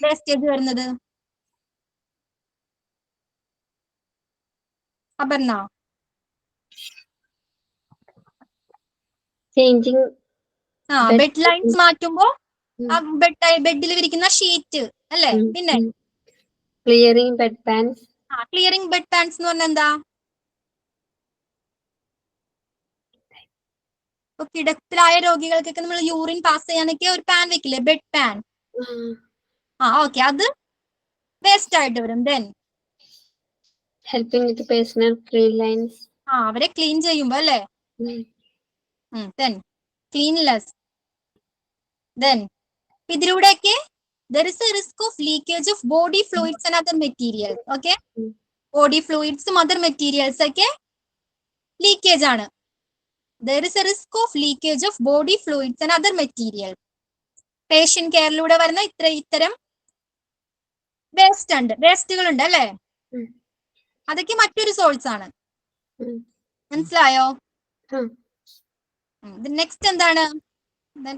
Speaker 1: wastage വരുന്നത്? Aparna,
Speaker 2: Changing bed
Speaker 1: bed linens മാറ്റുമ്പോ
Speaker 2: ഉം.
Speaker 1: ആ ബെഡിൽ വിരിക്കുന്ന ഷീറ്റ് അല്ലേ? പിന്നെ
Speaker 2: clearing bedpans.
Speaker 1: Clearing bedpans എന്ന് പറഞ്ഞാൽ എന്താ? ഇപ്പൊ കിടപ്പിലായ രോഗികൾക്കൊക്കെ നമ്മൾ യൂറിൻ പാസ് ചെയ്യാനൊക്കെ ഒരു പാൻ വെക്കില്ലേ, ബെഡ് പാൻ. ഓക്കെ, അത് വേസ്റ്റ് ആയിട്ട് വരും. Then
Speaker 2: helping with personal cleanliness.
Speaker 1: അവരെ ക്ലീൻ ചെയ്യുമ്പോ അല്ലേ? Then cleanliness. ദെൻ ഇതിലൂടെയൊക്കെ there is a risk of leakage of body fluids and other materials. Okay, body fluids ഉം other materials ഒക്കെ ലീക്കേജ് ആണ്. There is a risk of leakage of body fluids and other materials. Patient കെയറിലൂടെ വരുന്ന ഇത്തരം വേസ്റ്റുകൾ ഉണ്ട് അല്ലേ? അതൊക്കെ മറ്റൊരു സോഴ്സ് ആണ്. മനസ്സിലായോ? നെക്സ്റ്റ് എന്താണ്?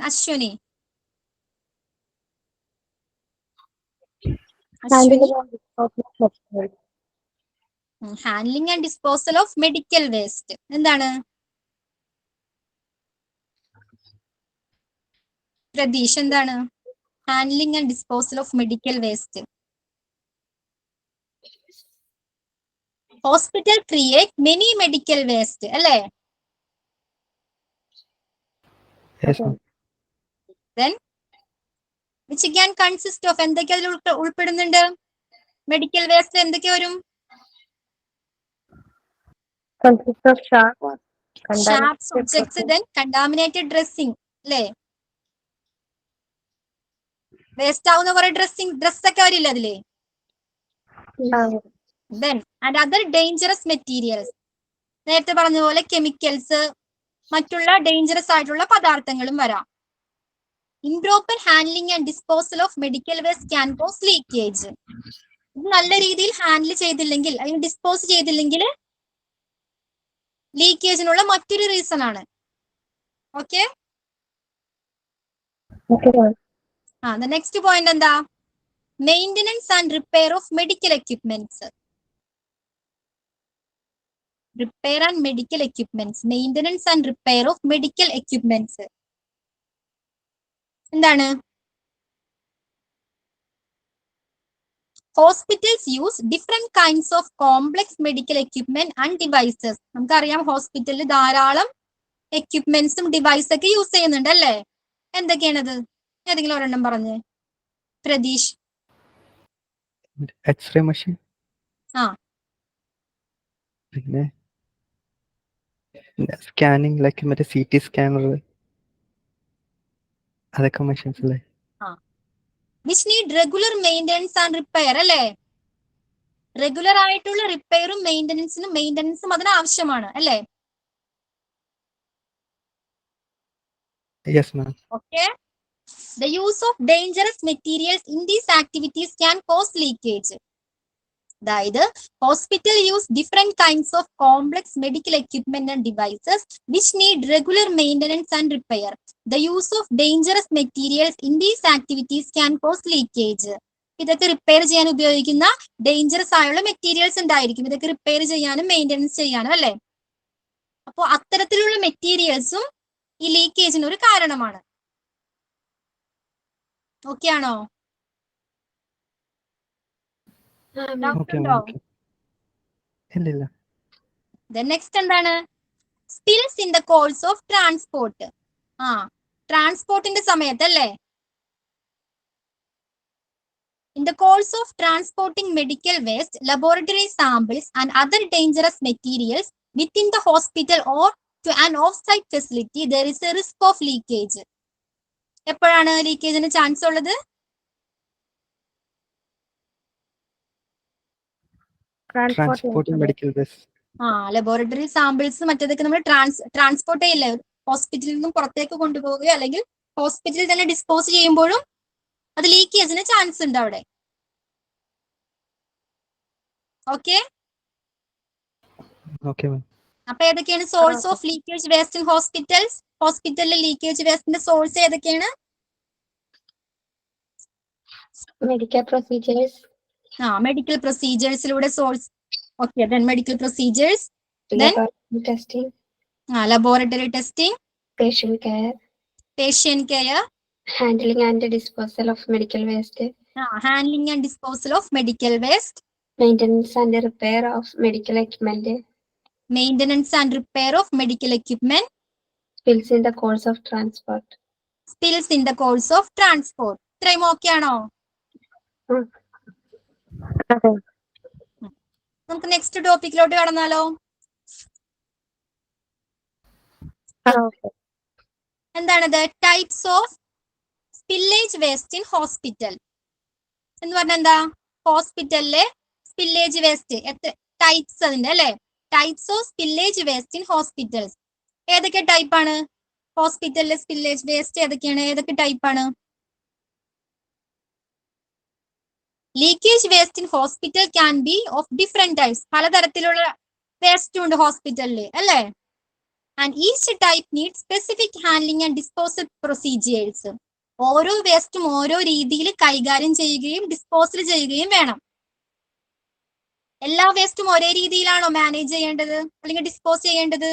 Speaker 1: Ashwini. Handling and disposal of medical waste. എന്താണ് പ്രതീഷ്? എന്താണ് handling and disposal of medical waste? Hospital create many medical waste അല്ലേ? Then which can consist of എന്തൊക്കെ അതിൽ ഉൾപ്പെടുന്നുണ്ട്? മെഡിക്കൽ വേസ്റ്റ് എന്തൊക്കെ വരും? Sharps objects, then contaminated dressing അല്ലേ? വേസ്റ്റ് ആവുന്ന കുറെ ഡ്രസ്സൊക്കെ വരില്ല അതില്. Then and other dangerous materials. നേരത്തെ പറഞ്ഞ പോലെ കെമിക്കൽസ്, മറ്റുള്ള ഡേഞ്ചറസ് ആയിട്ടുള്ള പദാർത്ഥങ്ങളും വരാം. Improper handling and disposal of medical waste can cause leakage. ഇത് നല്ല രീതിയിൽ ഹാൻഡിൽ ചെയ്തില്ലെങ്കിൽ, അല്ലെങ്കിൽ ഡിസ്പോസ് ചെയ്തില്ലെങ്കിൽ ലീക്കേജിനുള്ള മറ്റൊരു റീസൺ ആണ്. ഓക്കെ, നെക്സ്റ്റ് പോയിന്റ് എന്താ? Maintenance and repair of medical equipments. Repair and medical equipments. Maintenance and repair of medical equipments എന്താണ്? Hospitals use different kinds of complex medical equipment and devices. നമുക്കറിയാം ഹോസ്പിറ്റലിൽ ധാരാളം എക്യുപ്മെന്റ്സും device ഒക്കെ use ചെയ്യുന്നുണ്ട് അല്ലേ? എന്തൊക്കെയാണത്? ഏതെങ്കിലും ഒരെണ്ണം പറഞ്ഞ് പ്രതീഷ്.
Speaker 3: എക്സ്റേ മെഷീൻ, പിന്നെ സ്കാനിങ്, ലൈക്ക് മറ്റേ CT സ്കാനർ, അതൊക്കെ മെഷീൻസ് അല്ലേ?
Speaker 1: which need regular maintenance and repair അല്ലേ? റെഗുലർ ആയിട്ടുള്ള റിപ്പയറും മെയിൻ്റനൻസും അതിന് ആവശ്യമാണ് അല്ലേ?
Speaker 3: Yes ma'am.
Speaker 1: Okay, the use of dangerous materials in these activities can cause leakage. അതായത് hospital use different kinds of complex medical equipment and devices which need regular maintenance and repair. The use of dangerous materials in these activities can cos leakage. ഇതൊക്കെ repair ചെയ്യാൻ ഉപയോഗിക്കുന്ന dangerous ആയുള്ള materials ഉണ്ടായിരിക്കും. ഇതൊക്കെ repair ചെയ്യാനും maintenance ചെയ്യാനും അല്ലേ? അപ്പോൾ അത്തരത്തിലുള്ള മെറ്റീരിയൽസും ഈ ലീക്കേജിന് ഒരു കാരണമാണ്. ഓക്കെ ആണോ?
Speaker 3: ഇല്ല.
Speaker 1: നെക്സ്റ്റ് എന്താണ്? Spills in the course of transport. ട്രാൻസ്പോർട്ടിന്റെ സമയത്ത് അല്ലേ? In the course of transporting medical waste, laboratory samples and other dangerous materials within the hospital or to an off-site facility, there is a risk of leakage. എപ്പോഴാണ് ലീക്കേജിന് chance ഉള്ളത്?
Speaker 3: Transporting medical waste.
Speaker 1: Laboratory samples മറ്റേതൊക്കെ നമ്മൾ transport ചെയ്യില്ലേ, ഹോസ്പിറ്റലിൽ നിന്നും പുറത്തേക്ക് കൊണ്ടുപോവുകയോ അല്ലെങ്കിൽ ഹോസ്പിറ്റലിൽ തന്നെ ഡിസ്പോസ് ചെയ്യുമ്പോഴും അത് ലീക്കേജിന് ചാൻസ് ഉണ്ട് അവിടെ. ഓക്കെ, അപ്പൊ ഏതൊക്കെയാണ് source of leakage waste in hospitals? ഹോസ്പിറ്റലിലെ ലീക്കേജ് വേസ്റ്റിന്റെ സോഴ്സ് ഏതൊക്കെയാണ്?
Speaker 2: Medical procedures.
Speaker 1: മെഡിക്കൽ പ്രൊസീജിയേഴ്സിലൂടെ source. Okay, then medical procedures, then
Speaker 2: testing,
Speaker 1: laboratory testing,
Speaker 2: patient care, handling and disposal of medical waste,
Speaker 1: handling and disposal of medical waste,
Speaker 2: maintenance and repair of medical equipment, spills in the course of transport.
Speaker 1: ഇത്രയും okay ആണോ? നമുക്ക് next ടോപ്പിക്കിലോട്ട് കടന്നാലോ? എന്താണത്? Types of spillage waste in hospital എന്ന് പറഞ്ഞാൽ എന്താ? ഹോസ്പിറ്റലിലെ spillage waste എത്ര types അതിന്റെ അല്ലെ? Types of spillage waste in hospitals ഏതൊക്കെ ടൈപ്പാണ്? ഹോസ്പിറ്റലിലെ സ്പില്ലേജ് വേസ്റ്റ് ഏതൊക്കെയാണ്? ഏതൊക്കെ ടൈപ്പാണ്? Leakage waste in hospital can be of different types. പലതരത്തിലുള്ള വേസ്റ്റ് ഉണ്ട് ഹോസ്പിറ്റലിൽ അല്ലേ? And each type need specific handling and disposal procedures. ഓരോ വേസ്റ്റും ഓരോ രീതിയിൽ കൈകാര്യം ചെയ്യുകയും ഡിസ്പോസൽ ചെയ്യുകയും വേണം. എല്ലാ വേസ്റ്റും ഒരേ രീതിയിലാണോ മാനേജ് ചെയ്യേണ്ടത് അല്ലെങ്കിൽ ഡിസ്പോസ് ചെയ്യേണ്ടത്?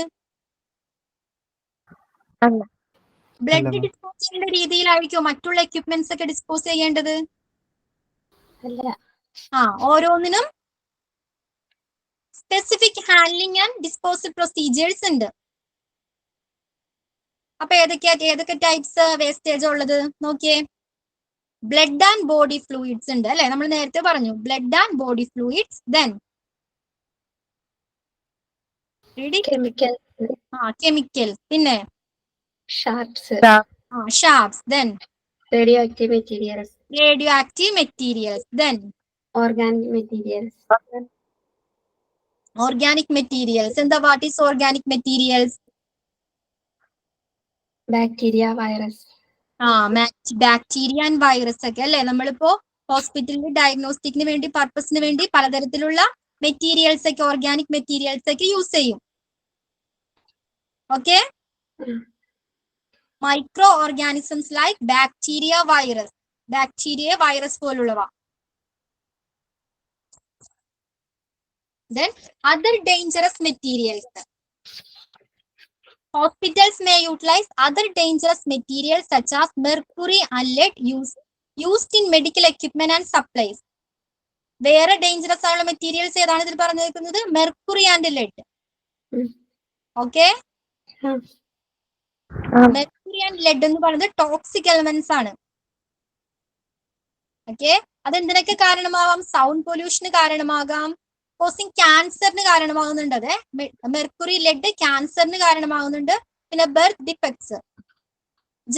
Speaker 1: ബ്ലഡ് ഡിസ്പോസ് ചെയ്യേണ്ട രീതിയിലായിരിക്കും മറ്റുള്ള എക്യുപ്മെന്റ്സ് ഒക്കെ ഡിസ്പോസ് ചെയ്യേണ്ടത്? ഓരോന്നിനും specific handling and disposal procedures ഉണ്ട്. അപ്പൊ ഏതൊക്കെ ടൈപ്സ് വേസ്റ്റേജ് ഉള്ളത് നോക്കിയേ. ബ്ലഡ് ആൻഡ് ബോഡി ഫ്ലൂയിഡ്സ് ഉണ്ട് അല്ലെ? നമ്മൾ നേരത്തെ പറഞ്ഞു blood and body fluids. Then chemical, പിന്നെ
Speaker 2: sharps.
Speaker 1: Then
Speaker 2: radioactive materials,
Speaker 1: then organic materials. എന്താ? what is organic materials?
Speaker 2: Bacteria, virus.
Speaker 1: Bacteria and virus ഒക്കെ അല്ലെ? നമ്മളിപ്പോ ഹോസ്പിറ്റലിൽ ഡയഗ്നോസ്റ്റിക്കിന് വേണ്ടി പർപ്പസിന് വേണ്ടി പലതരത്തിലുള്ള മെറ്റീരിയൽസ് ഒക്കെ ഓർഗാനിക് മെറ്റീരിയൽസ് ഒക്കെ യൂസ് ചെയ്യും. Okay, micro organisms like bacteria, virus പോലുള്ളവ. Then other dangerous materials. Hospitals may utilize other dangerous materials such as mercury and lead used in medical equipment and supplies. വേറെ dangerous ആയുള്ള materials ഏതാണ് ഇതിൽ പറഞ്ഞിരിക്കുന്നത്? Mercury and lead. Okay, mercury and lead എന്ന് പറയുന്നത് toxic elements ആണ്. Okay, അതെന്തിനൊക്കെ കാരണമാവാം? സൗണ്ട് പൊല്യൂഷന് കാരണമാകാം, കോസിങ് ക്യാൻസറിന് കാരണമാകുന്നുണ്ട്. അതെ, മെർക്കുറി ലെഡ് ക്യാൻസറിന് കാരണമാകുന്നുണ്ട്. പിന്നെ ബർത്ത് ഡിഫക്ട്സ്,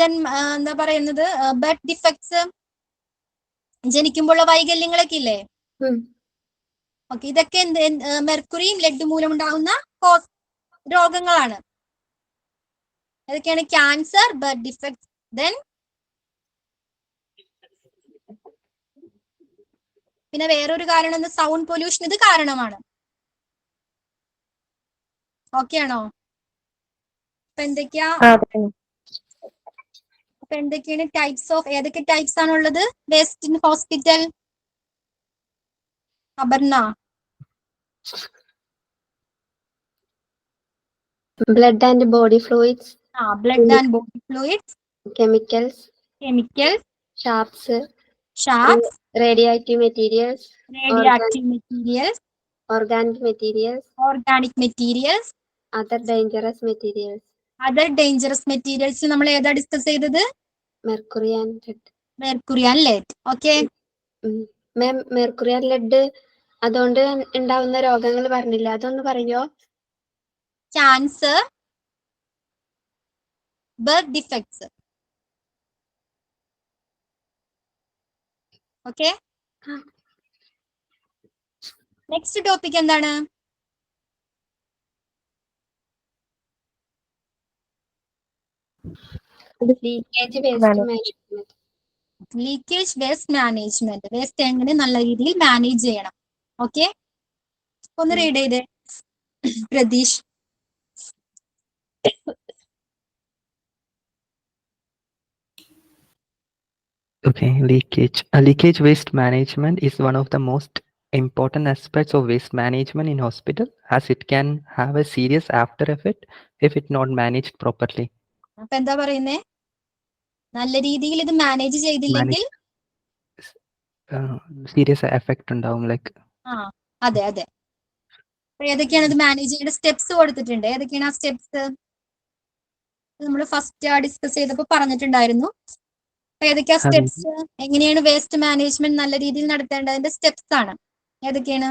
Speaker 1: എന്താ പറയുന്നത്, ബർത്ത് ഡിഫക്ട്സ് ജനിക്കുമ്പോഴുള്ള വൈകല്യങ്ങളൊക്കെ ഇല്ലേ? ഓക്കെ, ഇതൊക്കെ മെർക്കുറിയും ലെഡ് മൂലം ഉണ്ടാകുന്ന രോഗങ്ങളാണ്. ഏതൊക്കെയാണ്? Cancer, birth defects. ദെൻ പിന്നെ വേറൊരു കാരണം സൗണ്ട് പൊല്യൂഷൻ ഇത് കാരണമാണ്. ഓക്കെ ആണോ? അപ്പൊ എന്തൊക്കെയാണ് ടൈപ്സ് ഓഫ്, ഏതൊക്കെ ടൈപ്സ് ആണുള്ളത് waste in hospital? Aparna.
Speaker 2: blood and body fluids, chemicals, sharps, radioactive materials, organic materials, other dangerous materials.
Speaker 1: നമ്മൾ ഏതാ ഡിസ്കസ് ചെയ്തത്?
Speaker 2: mercury and
Speaker 1: lead. Okay,
Speaker 2: ma'am, mercury and lead അതുകൊണ്ട് ഉണ്ടാവുന്ന രോഗങ്ങൾ പറഞ്ഞില്ല, അതൊന്ന് പറയോ?
Speaker 1: Cancer, birth defects. Okay, next topic എന്താണ്?
Speaker 2: Leakage waste management.
Speaker 1: Leakage waste management. Waste എങ്ങനെ നല്ല രീതിയിൽ മാനേജ് ചെയ്യണം. ഓക്കെ, ഒന്ന് റീഡ് ചെയ്തേ Pratheesh.
Speaker 3: Okay, leakage. Leakage waste management is one of the most important aspects of waste management in hospital, as it can have a serious after effect if it not managed properly.
Speaker 1: അപ്പൊ എന്താ പറയുന്നേ? നല്ല രീതിയിൽ ഇത് manage ചെയ്തില്ലെങ്കിൽ
Speaker 3: serious effect ഉണ്ടാവും. Like
Speaker 1: അതെ അതെ. ഏതൊക്കെയാണ് ഇത് മാനേജ് ചെയ്യേണ്ട സ്റ്റെപ്സ് കൊടുത്തിട്ടുണ്ട്. ഏതൊക്കെയാണ് ആ സ്റ്റെപ്സ്? നമ്മൾ ഫസ്റ്റ് ഡിസ്കസ് ചെയ്തപ്പോൾ പറഞ്ഞിട്ടുണ്ടായിരുന്നു. ഏതൊക്കെയാ സ്റ്റെപ്സ്? എങ്ങനെയാണ് വേസ്റ്റ് മാനേജ്മെന്റ് നല്ല രീതിയിൽ നടത്തേണ്ടതിന്റെ സ്റ്റെപ്സ് ആണ്. ഏതൊക്കെയാണ്?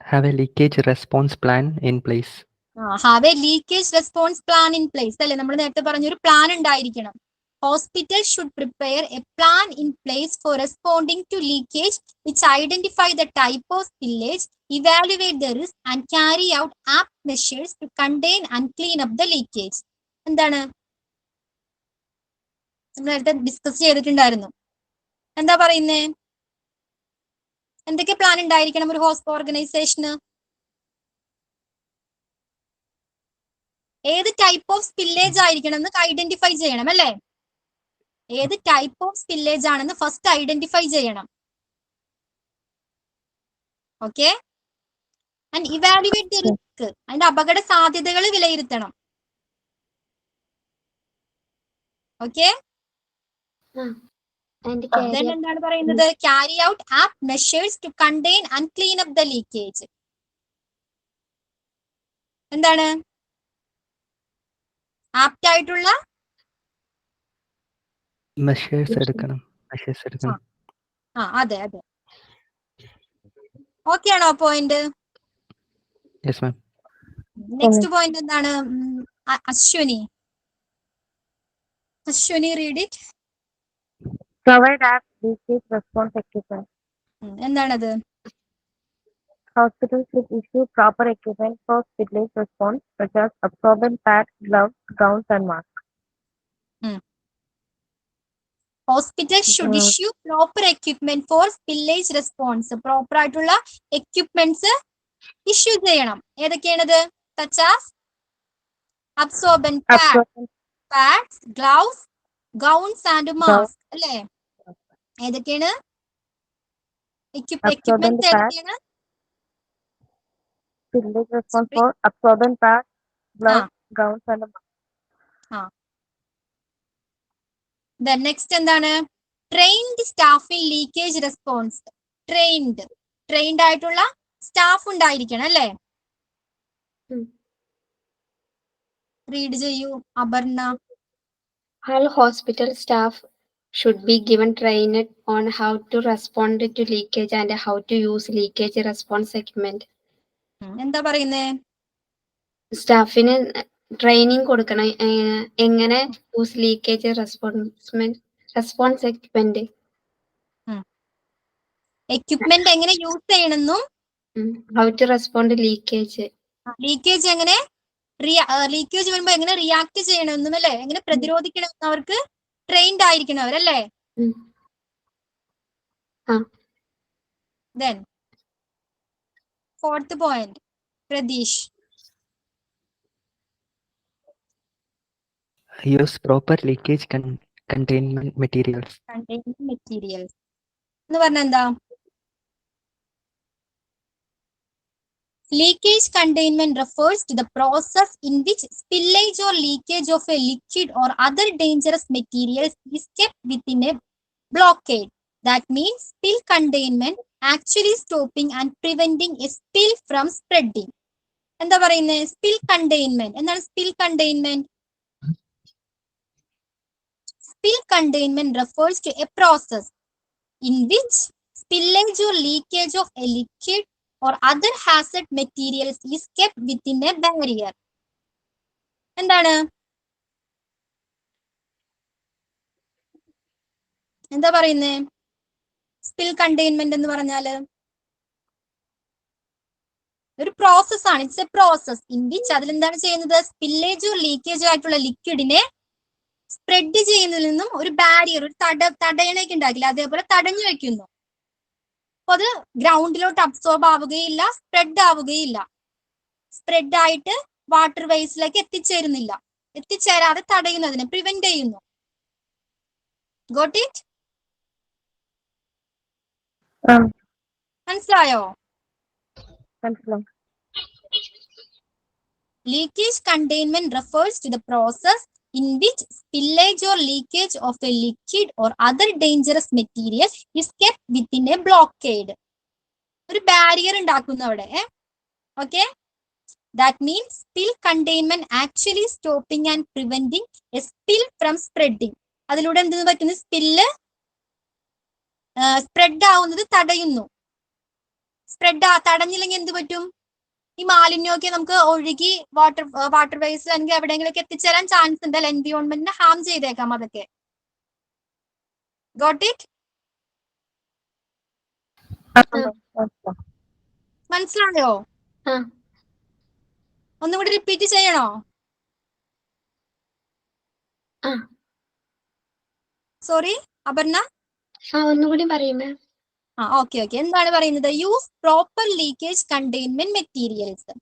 Speaker 3: Have a leakage response plan in place.
Speaker 1: Have a leakage response plan in place അല്ലെ? നമ്മൾ നേരത്തെ പറഞ്ഞൊരു പ്ലാൻ ഉണ്ടായിരിക്കണം. Hospital should prepare a plan in place for responding to leakage, which identify the type of spillage, evaluate the risk, and carry out apt measures to contain and clean up the leakage. എന്താണ് നമ്മൾ നേരത്തെ discuss ചെയ്തിട്ടുണ്ടായിരുന്നു. എന്താ പറയുന്നേ? എന്തൊക്കെ plan ഉണ്ടായിരിക്കണം ഒരു ഓർഗനൈസേഷന്? ഏത് ടൈപ്പ് ഓഫ് സ്പില്ലേജ് ആയിരിക്കണം എന്ന് ഐഡന്റിഫൈ ചെയ്യണം അല്ലേ? ഏത് ടൈപ്പ് ഓഫ് സ്പില്ലേജ് ആണെന്ന് ഫസ്റ്റ് ഐഡന്റിഫൈ ചെയ്യണം. Okay, and evaluate the risk. അതിന്റെ അപകട സാധ്യതകൾ വിലയിരുത്തണം. ഓക്കെ, എന്താണ് പറയുന്നത്? Carry out apt measures to contain and clean up the leakage. എന്താണ് ആപ്റ്റ് ആയിട്ടുള്ള
Speaker 3: മെഷേഴ്സ് എടുക്കണം.
Speaker 1: അതെ അതെ. ഓക്കെ ആണോ point?
Speaker 3: Yes ma'am.
Speaker 1: Next point എന്താണ്? Ashwini read it.
Speaker 4: Provide apt leakage response equipment.
Speaker 1: എന്താണത്?
Speaker 4: Hospitals should issue proper equipment for spillage response, such as absorbent pads, gloves, gowns, and masks.
Speaker 1: Hospital should issue proper equipment for spillage response. Proper ആയിട്ടുള്ള equipments issue ചെയ്യണം. ഏതൊക്കെയാണത്? such as absorbent pads, gloves, gowns and mask അല്ലേ? ഏതൊക്കെയാണ് equipments? ഏതൊക്കെയാണ്?
Speaker 4: Spillage response for absorbent pads, gloves, gowns, and mask.
Speaker 1: Then next എന്താണ്? Trained staff in leakage response. Trained ആയിട്ടുള്ള staff ഉണ്ടായിരിക്കണം അല്ലേ? Read ചെയ്യൂ Aparna.
Speaker 2: All hospital staff should be given training on how to respond to leakage and how to use leakage response equipment.
Speaker 1: എന്താ പറയുന്നേ?
Speaker 2: സ്റ്റാഫിന് training കൊടുക്കണം എങ്ങനെ use leakage response equipment.
Speaker 1: Equipment എങ്ങനെ use ചെയ്യണമെന്നും
Speaker 2: ഹൗ ടു റെസ്പോണ്ട് ലീക്കേജ്
Speaker 1: എങ്ങനെ leakage വരുമ്പോ എങ്ങനെ react ചെയ്യണമെന്നും അല്ലേ? എങ്ങനെ പ്രതിരോധിക്കണമെന്നും അവർക്ക് ട്രെയിൻഡ് ആയിരിക്കണം അവരല്ലേ? Then fourth point, Pradesh.
Speaker 3: Use proper leakage containment materials.
Speaker 1: എന്ന് പറഞ്ഞാൽ എന്താ? Leakage containment refers to the process in which spillage or leakage of a liquid or other dangerous materials is kept within a blockade. That means spill containment actually stopping and preventing a spill from spreading. എന്താ പറയുന്നത്? Spill containment. എന്താണ് spill containment? Spill containment refers to a process in which spillage or leakage of a liquid or other hazard materials is kept within a barrier. എന്താണ്? എന്താ പറയുന്നേ? Spill containment എന്ന് പറഞ്ഞാല് ഒരു process ആണ്. It's a process in which അതിലെന്താണ് ചെയ്യുന്നത്? സ്പില്ലേജോ ലീക്കേജോ ആയിട്ടുള്ള ലിക്വിഡിനെ സ്പ്രെഡ് ചെയ്യുന്നതിൽ നിന്നും ഒരു ബാരിയർ, ഒരു തടയണയൊക്കെ ഉണ്ടാക്കില്ല, അതേപോലെ തടഞ്ഞു വെക്കുന്നു. അപ്പൊ അത് ഗ്രൗണ്ടിലോട്ട് അബ്സോർബ് ആവുകയില്ല, സ്പ്രെഡ് ആവുകയില്ല. സ്പ്രെഡ് ആയിട്ട് വാട്ടർ വേസിലേക്ക് എത്തിച്ചേരുന്നില്ല. എത്തിച്ചേരാതെ തടയുന്നതിനെ പ്രിവെന്റ് ചെയ്യുന്നു. Got it? മനസ്സിലായോ?
Speaker 4: മനസ്സിലായി.
Speaker 1: Leakage containment refers to the process in which spillage or leakage of a liquid or other dangerous material is kept within a blockade. ഒരു ബാരിയർ ഉണ്ടാക്കുന്നു അവിടെ. Okay, that means spill containment actually stopping and preventing a spill from spreading. അതിലൂടെ എന്തെന്ന് പറ്റുന്നു? Spill spread ആവുന്നത് തടയുന്നു. തടഞ്ഞില്ലെങ്കിൽ എന്ത് പറ്റും? ഈ മാലിന്യമൊക്കെ നമുക്ക് ഒഴുകി വാട്ടർ വേസ് അല്ലെങ്കിൽ എവിടെയെങ്കിലൊക്കെ എത്തിച്ചേരാൻ ചാൻസ് ഉണ്ട്. എൻവിയോൺമെന്റിനെ ഹാം ചെയ്തേക്കാം അതൊക്കെ. Got it? മനസ്സിലായോ? ഒന്നുകൂടി റിപ്പീറ്റ് ചെയ്യണോ? സോറി അപർണ,
Speaker 2: ഒന്നുകൂടി പറയുമേ?
Speaker 1: ഓക്കെ. എന്താണ് പറയുന്നത്? Use proper leakage containment materials.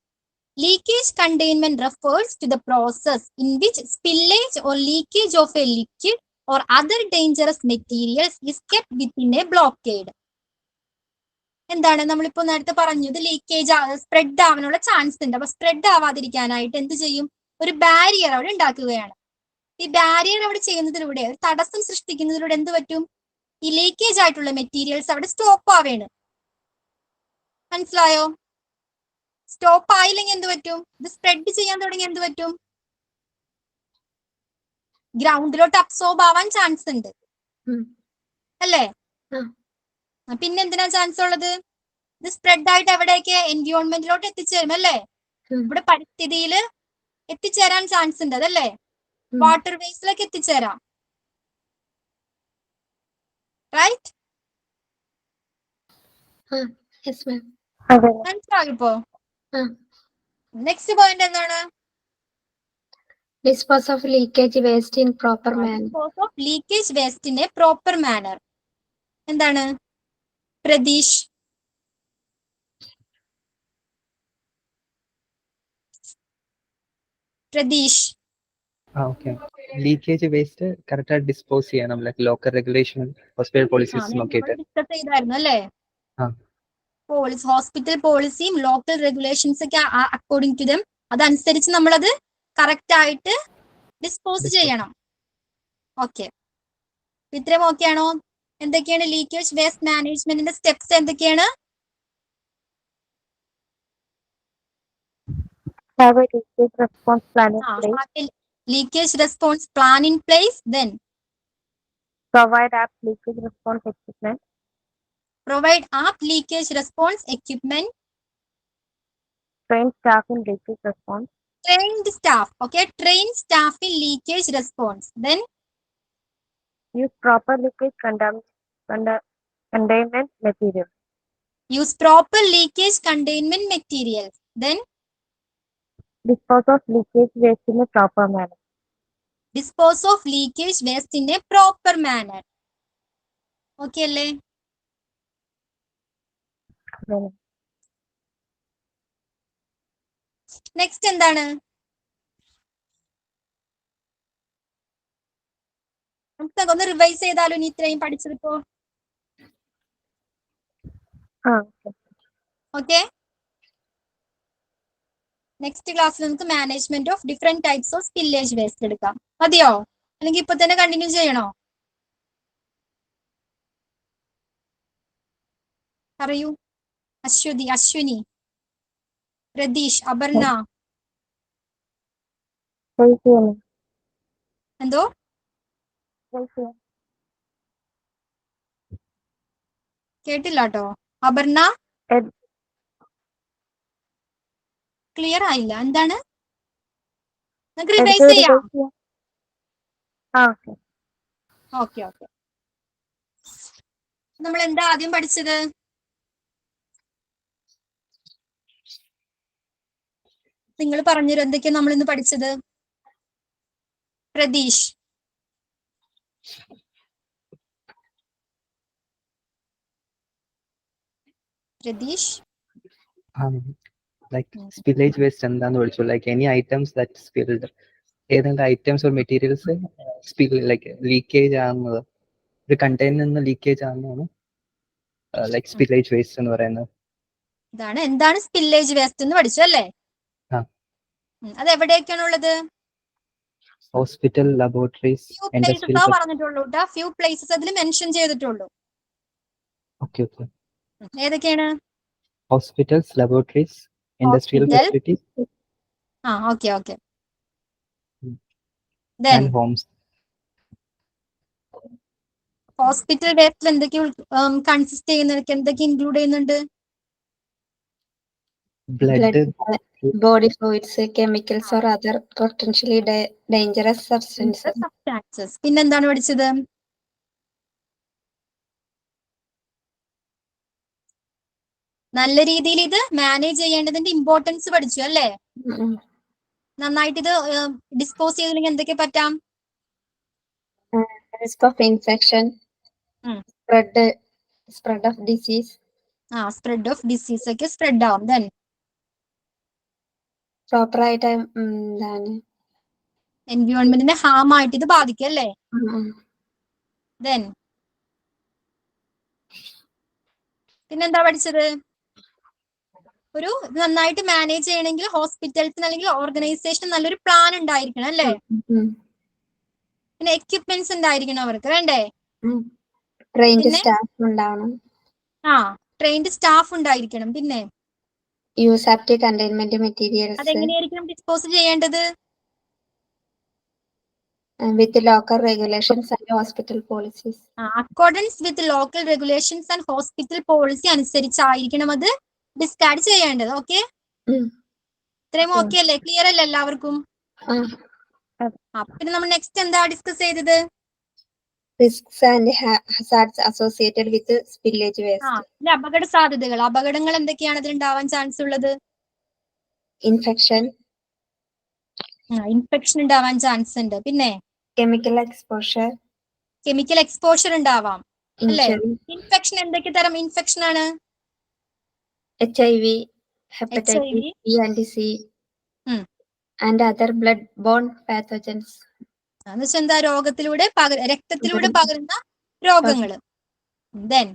Speaker 1: Leakage containment refers to the process in which spillage or leakage of a liquid or other dangerous materials is kept within a blockade. എന്താണ് നമ്മളിപ്പോ നേരത്തെ പറഞ്ഞത്? Leakage spread ആവാനുള്ള chance ഉണ്ട്. അപ്പൊ spread ആവാതിരിക്കാനായിട്ട് എന്ത് ചെയ്യും? ഒരു ബാരിയർ അവിടെ ഉണ്ടാക്കുകയാണ്. ഈ ബാരിയർ അവിടെ ചെയ്യുന്നതിലൂടെ, ഒരു തടസ്സം സൃഷ്ടിക്കുന്നതിലൂടെ എന്ത് പറ്റും? ഈ ലീക്കേജ് ആയിട്ടുള്ള മെറ്റീരിയൽസ് അവിടെ സ്റ്റോപ്പ് ആവേണ്. മനസ്സിലായോ? സ്റ്റോപ്പ് ആയില്ലെങ്കിൽ എന്ത് പറ്റും? ഇത് സ്പ്രെഡ് ചെയ്യാൻ തുടങ്ങി എന്ത് പറ്റും? ഗ്രൗണ്ടിലോട്ട് അബ്സോർബ് ആവാൻ ചാൻസ് ഉണ്ട് അല്ലേ? പിന്നെ എന്തിനാ ചാൻസ് ഉള്ളത്? ഇത് സ്പ്രെഡ് ആയിട്ട് എവിടെയൊക്കെ? എൻവിയോൺമെന്റിലോട്ട് എത്തിച്ചേരും അല്ലേ? ഇവിടെ പരിസ്ഥിതിയിൽ എത്തിച്ചേരാൻ ചാൻസ് ഉണ്ട്, അതല്ലേ? വാട്ടർ വേസിലേക്ക് എത്തിച്ചേരാം. റൈറ്റ്? മനസ്സിലായിപ്പോ? നെക്സ്റ്റ് പോയിന്റ് എന്താണ്?
Speaker 2: Dispose of leakage waste in proper manner.
Speaker 1: Dispose of leakage waste in a proper manner. എന്താണ് Pratheesh?
Speaker 3: Okay, leakage waste correct ആയിട്ട് ഡിസ്പോസ് ചെയ്യണം. Like local regulation, hospital policies നോക്കിയിട്ട്
Speaker 1: ഡിസ്കസ് ചെയ്തായിരുന്നു അല്ലേ? ഹോസ്പിറ്റൽ പോളിസിയും ലോക്കൽ റെഗുലേഷൻസ് ഒക്കെ according to them, അതനുസരിച്ച് നമ്മളത് correct ആയിട്ട് ഡിസ്പോസ് ചെയ്യണം. ഓക്കെ, ഇത്രയും ഓക്കെ ആണോ? എന്തൊക്കെയാണ് ലീക്കേജ് വേസ്റ്റ് മാനേജ്മെന്റിന്റെ സ്റ്റെപ്സ്? എന്തൊക്കെയാണ്?
Speaker 4: Have a leakage response plan in place.
Speaker 1: Leakage response plan in place. Then
Speaker 4: Provide apt leakage response equipment.
Speaker 1: Provide apt leakage response equipment.
Speaker 4: Train staff in leakage response.
Speaker 1: Trained staff. Okay, train staff in leakage response. Then
Speaker 4: Use proper leakage containment materials.
Speaker 1: Use proper leakage containment materials. Then
Speaker 4: Dispose of leakage waste in a proper manner.
Speaker 1: Dispose of leakage waste in a proper manner. Okay അല്ലേ? Next എന്താണ്? നമുക്ക് ഒന്ന് revise ചെയ്താലോ ഇനി ഇത്രയും പഠിച്ചതിപ്പോ? Okay, next ക്ലാസ്സിൽ നമുക്ക് management of different types of spillage waste എടുക്കാം. മതിയോ? അല്ലെങ്കിൽ ഇപ്പൊ തന്നെ കണ്ടിന്യൂ ചെയ്യണോ? പറയൂ. അശ്വിനി, പ്രതീഷ്, അപർണ. എന്തോ? കേട്ടില്ല കേട്ടോ. അപർണ ക്ലിയർ ആയില്ല. എന്താണ്? നമുക്ക് റിവൈസ് ചെയ്യാം. ഓക്കെ. നമ്മൾ എന്താ ആദ്യം പഠിച്ചത്? നിങ്ങൾ പറഞ്ഞുതരും എന്തൊക്കെയാ നമ്മൾ ഇന്ന് പഠിച്ചത്? Pratheesh. Pratheesh.
Speaker 3: Like spillage waste എന്താന്ന് വിളിച്ചു, like any items that spilled, ഏതെങ്കിലും items or materials spill like leakage ആകുന്നത്, ഒരു കണ്ടെയ്നറിൽ നിന്ന് ലീക്കേജ് ആകുന്നതാണ് ലൈക്ക് സ്പില്ലേജ് വേസ്റ്റ് എന്ന് പറയുന്നത്.
Speaker 1: എന്താണ് സ്പില്ലേജ് വേസ്റ്റ് എന്ന് പഠിച്ചു അല്ലേ?
Speaker 3: ആ.
Speaker 1: അത് എവിടെയൊക്കെയാണ് ഉള്ളത്?
Speaker 3: ഹോസ്പിറ്റൽ, ലബോറട്ടറീസ്,
Speaker 1: ഫ്യൂ പ്ലേസസ് പറഞ്ഞിട്ടുള്ളൂ കേട്ടോ. ഫ്യൂ പ്ലേസസ് അതിൽ മെൻഷൻ ചെയ്തിട്ടുള്ളൂ.
Speaker 3: Okay okay.
Speaker 1: ഏതൊക്കെയാണ്?
Speaker 3: Hospitals, laboratories, industrial facilities.
Speaker 1: Okay okay. Then
Speaker 3: homes.
Speaker 1: Hospital വേസ്റ്റിൽ എന്തൊക്കെ കൺസിസ്റ്റ് ചെയ്യുന്നതൊക്കെ, എന്തൊക്കെ ഇൻക്ലൂഡ് ചെയ്യുന്നുണ്ട്?
Speaker 3: Blood,
Speaker 2: body fluids, chemicals or other potentially dangerous substances.
Speaker 1: പിന്നെന്താണ് പഠിച്ചത്? നല്ല രീതിയിൽ ഇത് മാനേജ് ചെയ്യേണ്ടതിന്റെ ഇമ്പോർട്ടൻസ് പഠിച്ചു അല്ലേ? നന്നായിട്ട് ഇത് ഡിസ്പോസ് ചെയ്തില്ലെങ്കിൽ എന്തൊക്കെ പറ്റാം?
Speaker 2: Risk of infection, spread of disease.
Speaker 1: Spread of disease ഒക്കെ സ്പ്രെഡ് ആവും. ദെൻ
Speaker 2: പ്രോപ്പർ ആയിട്ട്
Speaker 1: എൻവയോൺമെന്റിനെ ഹാം ആയിട്ട് ഇത് ബാധിക്കും അല്ലേ? ദെൻ പിന്നെന്താ പഠിച്ചത്? ഒരു നന്നായിട്ട് മാനേജ് ചെയ്യണമെങ്കിൽ ഹോസ്പിറ്റൽസിന് അല്ലെങ്കിൽ ഓർഗനൈസേഷൻ നല്ലൊരു പ്ലാൻ ഉണ്ടായിരിക്കണം അല്ലേ? പിന്നെ എക്യുപ്മെന്റ്സ് ഉണ്ടായിരിക്കണം അവർക്ക്, വേണ്ടേ?
Speaker 2: ട്രെയിൻഡ് സ്റ്റാഫ് ഉണ്ടാവണം.
Speaker 1: ട്രെയിൻഡ് സ്റ്റാഫ് ഉണ്ടായിരിക്കണം. പിന്നെ
Speaker 2: യൂസ് ആപ്റ്റ് കണ്ടെയ്ൻമെന്റ് മെറ്റീരിയൽസ്.
Speaker 1: അതെങ്ങനെയായിരിക്കണം ഡിസ്പോസ് ചെയ്യേണ്ടത്?
Speaker 2: With local regulations and hospital policies.
Speaker 1: Accordance with local regulations and hospital policy അനുസരിച്ചായിരിക്കണം അത് ഡിസ്കാർഡ് ചെയ്യേണ്ടത്. ഓക്കെ, ഇത്രയും ഓക്കെ അല്ലേ? ക്ലിയർ അല്ലേ എല്ലാവർക്കും? പിന്നെ നമ്മൾ നെക്സ്റ്റ് എന്താ ഡിസ്കസ് ചെയ്തത്?
Speaker 2: Risks and hazards associated with spillage waste.
Speaker 1: അപകട സാധ്യതകൾ, അപകടങ്ങൾ എന്തൊക്കെയാണ് അതിലുണ്ടാവാൻ ചാൻസ് ഉള്ളത്?
Speaker 2: ഇൻഫെക്ഷൻ
Speaker 1: ഉണ്ടാവാൻ ചാൻസ് ഉണ്ട്. പിന്നെ
Speaker 2: കെമിക്കൽ എക്സ്പോഷർ.
Speaker 1: കെമിക്കൽ എക്സ്പോഷർ ഉണ്ടാവാം അല്ലേ? ഇൻഫെക്ഷൻ എന്തൊക്കെ തരം ഇൻഫെക്ഷൻ ആണ്?
Speaker 2: HIV, hepatitis B and C, and other blood-borne pathogens.
Speaker 1: എന്നുവെച്ചാൽ എന്താ? രോഗത്തിലൂടെ രക്തത്തിലൂടെ പകരുന്ന രോഗങ്ങൾ. ദെൻ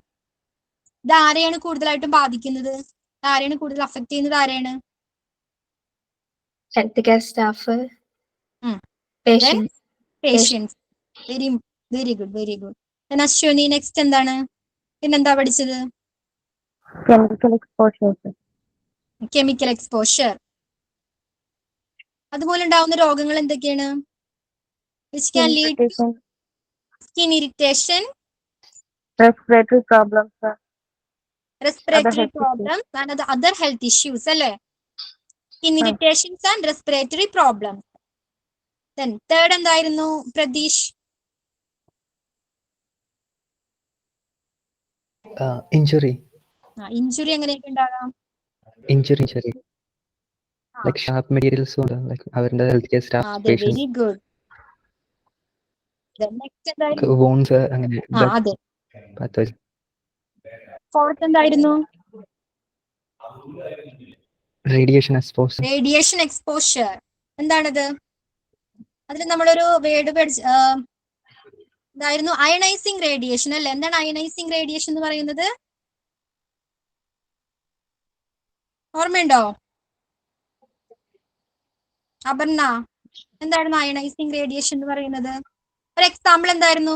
Speaker 1: ഇത് ആരെയാണ് കൂടുതലായിട്ടും ബാധിക്കുന്നത്? ആരെയാണ് കൂടുതൽ അഫക്ട് ചെയ്യുന്നത്? ആരെയാണ്?
Speaker 2: Health care staff,
Speaker 1: patients. Very good, very good. Ashwini, next എന്താണ്? പിന്നെന്താ പഠിച്ചത്? Chemical exposure. അതുപോലെ ഉണ്ടാവുന്ന രോഗങ്ങൾ എന്തൊക്കെയാണ്? Which can lead to skin irritation,
Speaker 4: respiratory problems,
Speaker 1: and other health issues അല്ലേ? Skin irritations and respiratory problems. Then third എന്തായിരുന്നു പ്രതീഷ്?
Speaker 3: ഇഞ്ചുറി.
Speaker 1: ഇഞ്ചുറി എങ്ങനെയൊക്കെ ഉണ്ടാകാം?
Speaker 3: ഇഞ്ചുറി like sharp materials കൊണ്ട് like അവരുടെ health care staff, patients.
Speaker 1: Very good. then next എന്തായിരുന്നു?
Speaker 3: wounds അങ്ങനെ.
Speaker 1: അതെ. fourth എന്തായിരുന്നു?
Speaker 3: Radiation exposure.
Speaker 1: റേഡിയേഷൻ എക്സ്പോഷർ എന്താണത്? അതിൽ നമ്മളൊരു വേർഡ് ഇതായിരുന്നു അയണൈസിങ് റേഡിയേഷൻ അല്ലേ? എന്താണ് അയണൈസിങ് റേഡിയേഷൻ എന്ന് പറയുന്നത്? ഓർമ്മയുണ്ടോ അപർണ? എന്തായിരുന്നു അയണൈസിങ് റേഡിയേഷൻ എന്ന് പറയുന്നത്? ഒരു എക്സാമ്പിൾ എന്തായിരുന്നു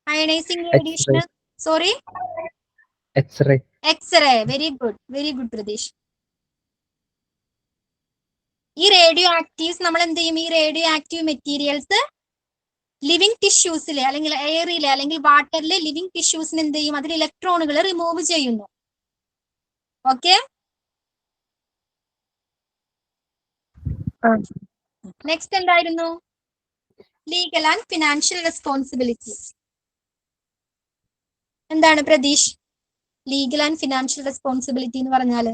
Speaker 1: ionising radiation? Sorry, X-ray. Very good, very good Pratheesh. ഈ റേഡിയോ ആക്റ്റീവ്സ് നമ്മൾ എന്ത് ചെയ്യും? ഈ റേഡിയോ ആക്റ്റീവ് മെറ്റീരിയൽസ് ലിവിങ് ടിഷ്യൂസിലെ അല്ലെങ്കിൽ എയറിലെ അല്ലെങ്കിൽ വാട്ടറിലെ ലിവിങ് ടിഷ്യൂസിന് എന്ത് ചെയ്യും? അതിൽ ഇലക്ട്രോണുകൾ റിമൂവ് ചെയ്യുന്നു. ഓക്കെ, നെക്സ്റ്റ് എന്തായിരുന്നു? Legal and financial responsibility. എന്താണ് Pratheesh legal and financial responsibility എന്ന് പറഞ്ഞാല്?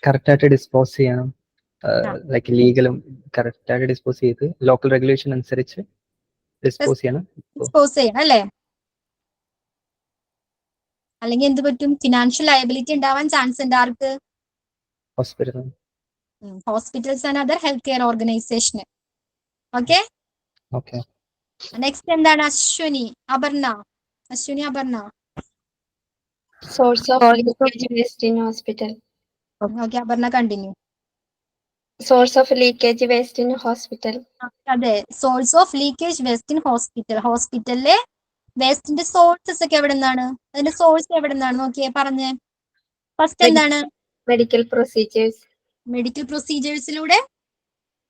Speaker 3: കറക്റ്റായിട്ട് ഡിസ്പോസ് ചെയ്യണം,
Speaker 1: ആ.
Speaker 3: ലൈക്ക് ലീഗലും കറക്റ്റായിട്ട് ഡിസ്പോസ് ചെയ്ത് ലോക്കൽ റെഗുലേഷൻ അനുസരിച്ച് ഡിസ്പോസ് ചെയ്യണം.
Speaker 1: ഡിസ്പോസ് ചെയ്യണം അല്ലേ? അല്ലെങ്കിൽ എന്ത് പറ്റും? ഫിനാൻഷ്യൽ ലയബിലിറ്റി ഉണ്ടാവാൻ ചാൻസ് ഉണ്ട് ആർക്ക്?
Speaker 3: Hospital.
Speaker 1: Hospitals and other health care ഓർഗനൈസേഷന്. Okay,
Speaker 3: okay.
Speaker 1: നെക്സ്റ്റ് എന്താണ്? Ashwini, Aparna. Ashwini, Aparna.
Speaker 2: Source of leakage waste in hospital.
Speaker 1: Okay, Aparna continue.
Speaker 2: Source of leakage waste in hospital.
Speaker 1: അതെ, source of leakage waste in hospital. ഹോസ്പിറ്റലിലെ വേസ്റ്റിന്റെ sources ഒക്കെ എവിടെ നിന്നാണ്? അതിന്റെ സോഴ്സ് എവിടെ നിന്നാണ്? നോക്കിയേ, പറഞ്ഞേ. ഫസ്റ്റ് എന്താണ്?
Speaker 2: Medical procedures.
Speaker 1: മെഡിക്കൽ പ്രൊസീജിയേഴ്സിലൂടെ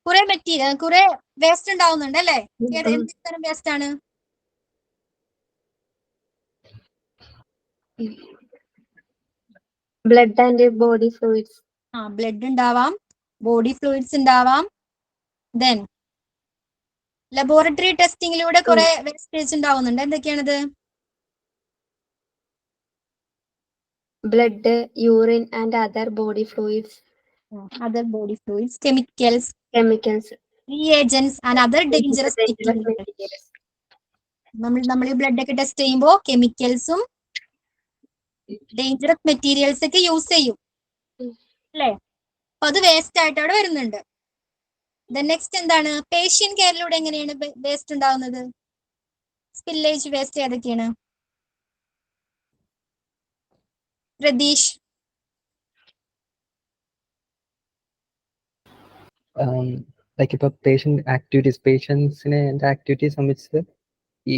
Speaker 1: കുറെ വേസ്റ്റ് ഉണ്ടാവുന്നുണ്ട് അല്ലേ? എന്ത് തരം വേസ്റ്റ് ആണ്?
Speaker 2: Blood and body fluids.
Speaker 1: Blood ഉണ്ടാവാം, ബോഡി ഫ്ലൂയിഡ്സ് ഉണ്ടാവാം. ദെൻ ലബോറട്ടറി ടെസ്റ്റിംഗിലൂടെ കുറെ വേസ്റ്റേജ് ഉണ്ടാവുന്നുണ്ട്. എന്തൊക്കെയാണത്?
Speaker 2: Blood, urine and other body fluids.
Speaker 1: Other body fluids, chemicals, reagents and other dangerous materials. നമ്മൾ ഈ ബ്ലഡ് ഒക്കെ ടെസ്റ്റ് ചെയ്യുമ്പോൾ കെമിക്കൽസും ഡേഞ്ചറസ് മെറ്റീരിയൽസ് ഒക്കെ യൂസ് ചെയ്യും അല്ലേ? അപ്പൊ അത് വേസ്റ്റ് ആയിട്ട് അവിടെ വരുന്നുണ്ട്. നെക്സ്റ്റ് എന്താണ്? പേഷ്യന്റ് കെയറിലൂടെ എങ്ങനെയാണ് വേസ്റ്റ് ഉണ്ടാവുന്നത്? സ്പില്ലേജ് വേസ്റ്റ് ഏതൊക്കെയാണ്? പ്രതീഷ്.
Speaker 3: ലൈക്ക് ഇപ്പോൾ പേഷ്യൻസിനെ ആക്ടിവിറ്റീസ് സംബന്ധിച്ച് ഈ